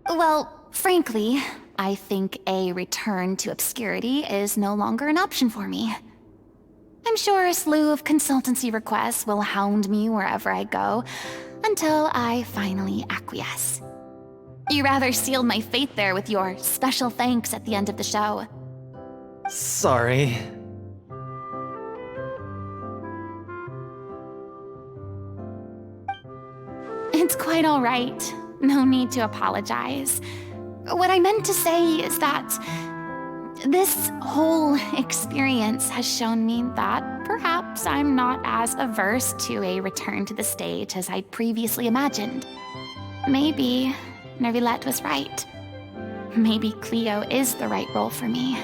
Well, frankly, I think a return to obscurity is no longer an option for me. I'm sure a slew of consultancy requests will hound me wherever I go, until I finally acquiesce. You rather sealed my fate there with your special thanks at the end of the show. Sorry. It's quite all right. No need to apologize. What I meant to say is that this whole experience has shown me that perhaps I'm not as averse to a return to the stage as I'd previously imagined. Maybe Nervillette was right. Maybe Cleo is the right role for me.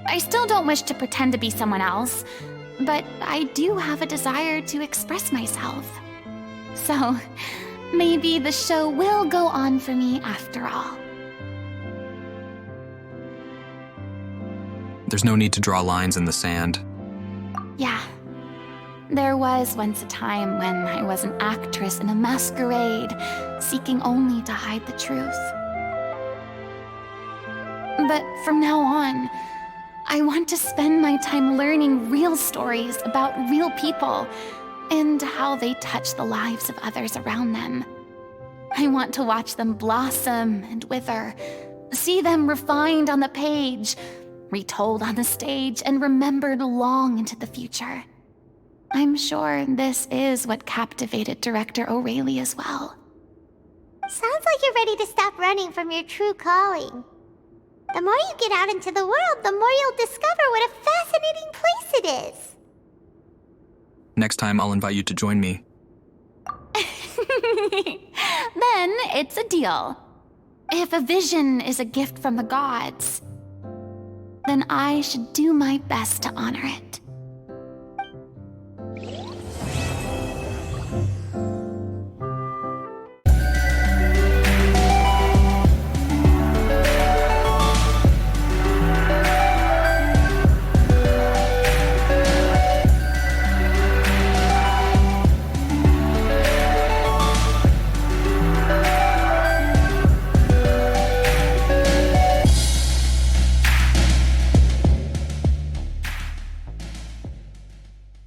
I still don't wish to pretend to be someone else, but I do have a desire to express myself. So, maybe the show will go on for me after all. There's no need to draw lines in the sand. Yeah. There was once a time when I was an actress in a masquerade, seeking only to hide the truth. But from now on, I want to spend my time learning real stories about real people and how they touch the lives of others around them. I want to watch them blossom and wither, see them refined on the page, retold on the stage, and remembered long into the future. I'm sure this is what captivated director O'Reilly as well. Sounds like you're ready to stop running from your true calling. The more you get out into the world, the more you'll discover what a fascinating place it is. Next time, I'll invite you to join me. Then it's a deal. If a vision is a gift from the gods, then I should do my best to honor it.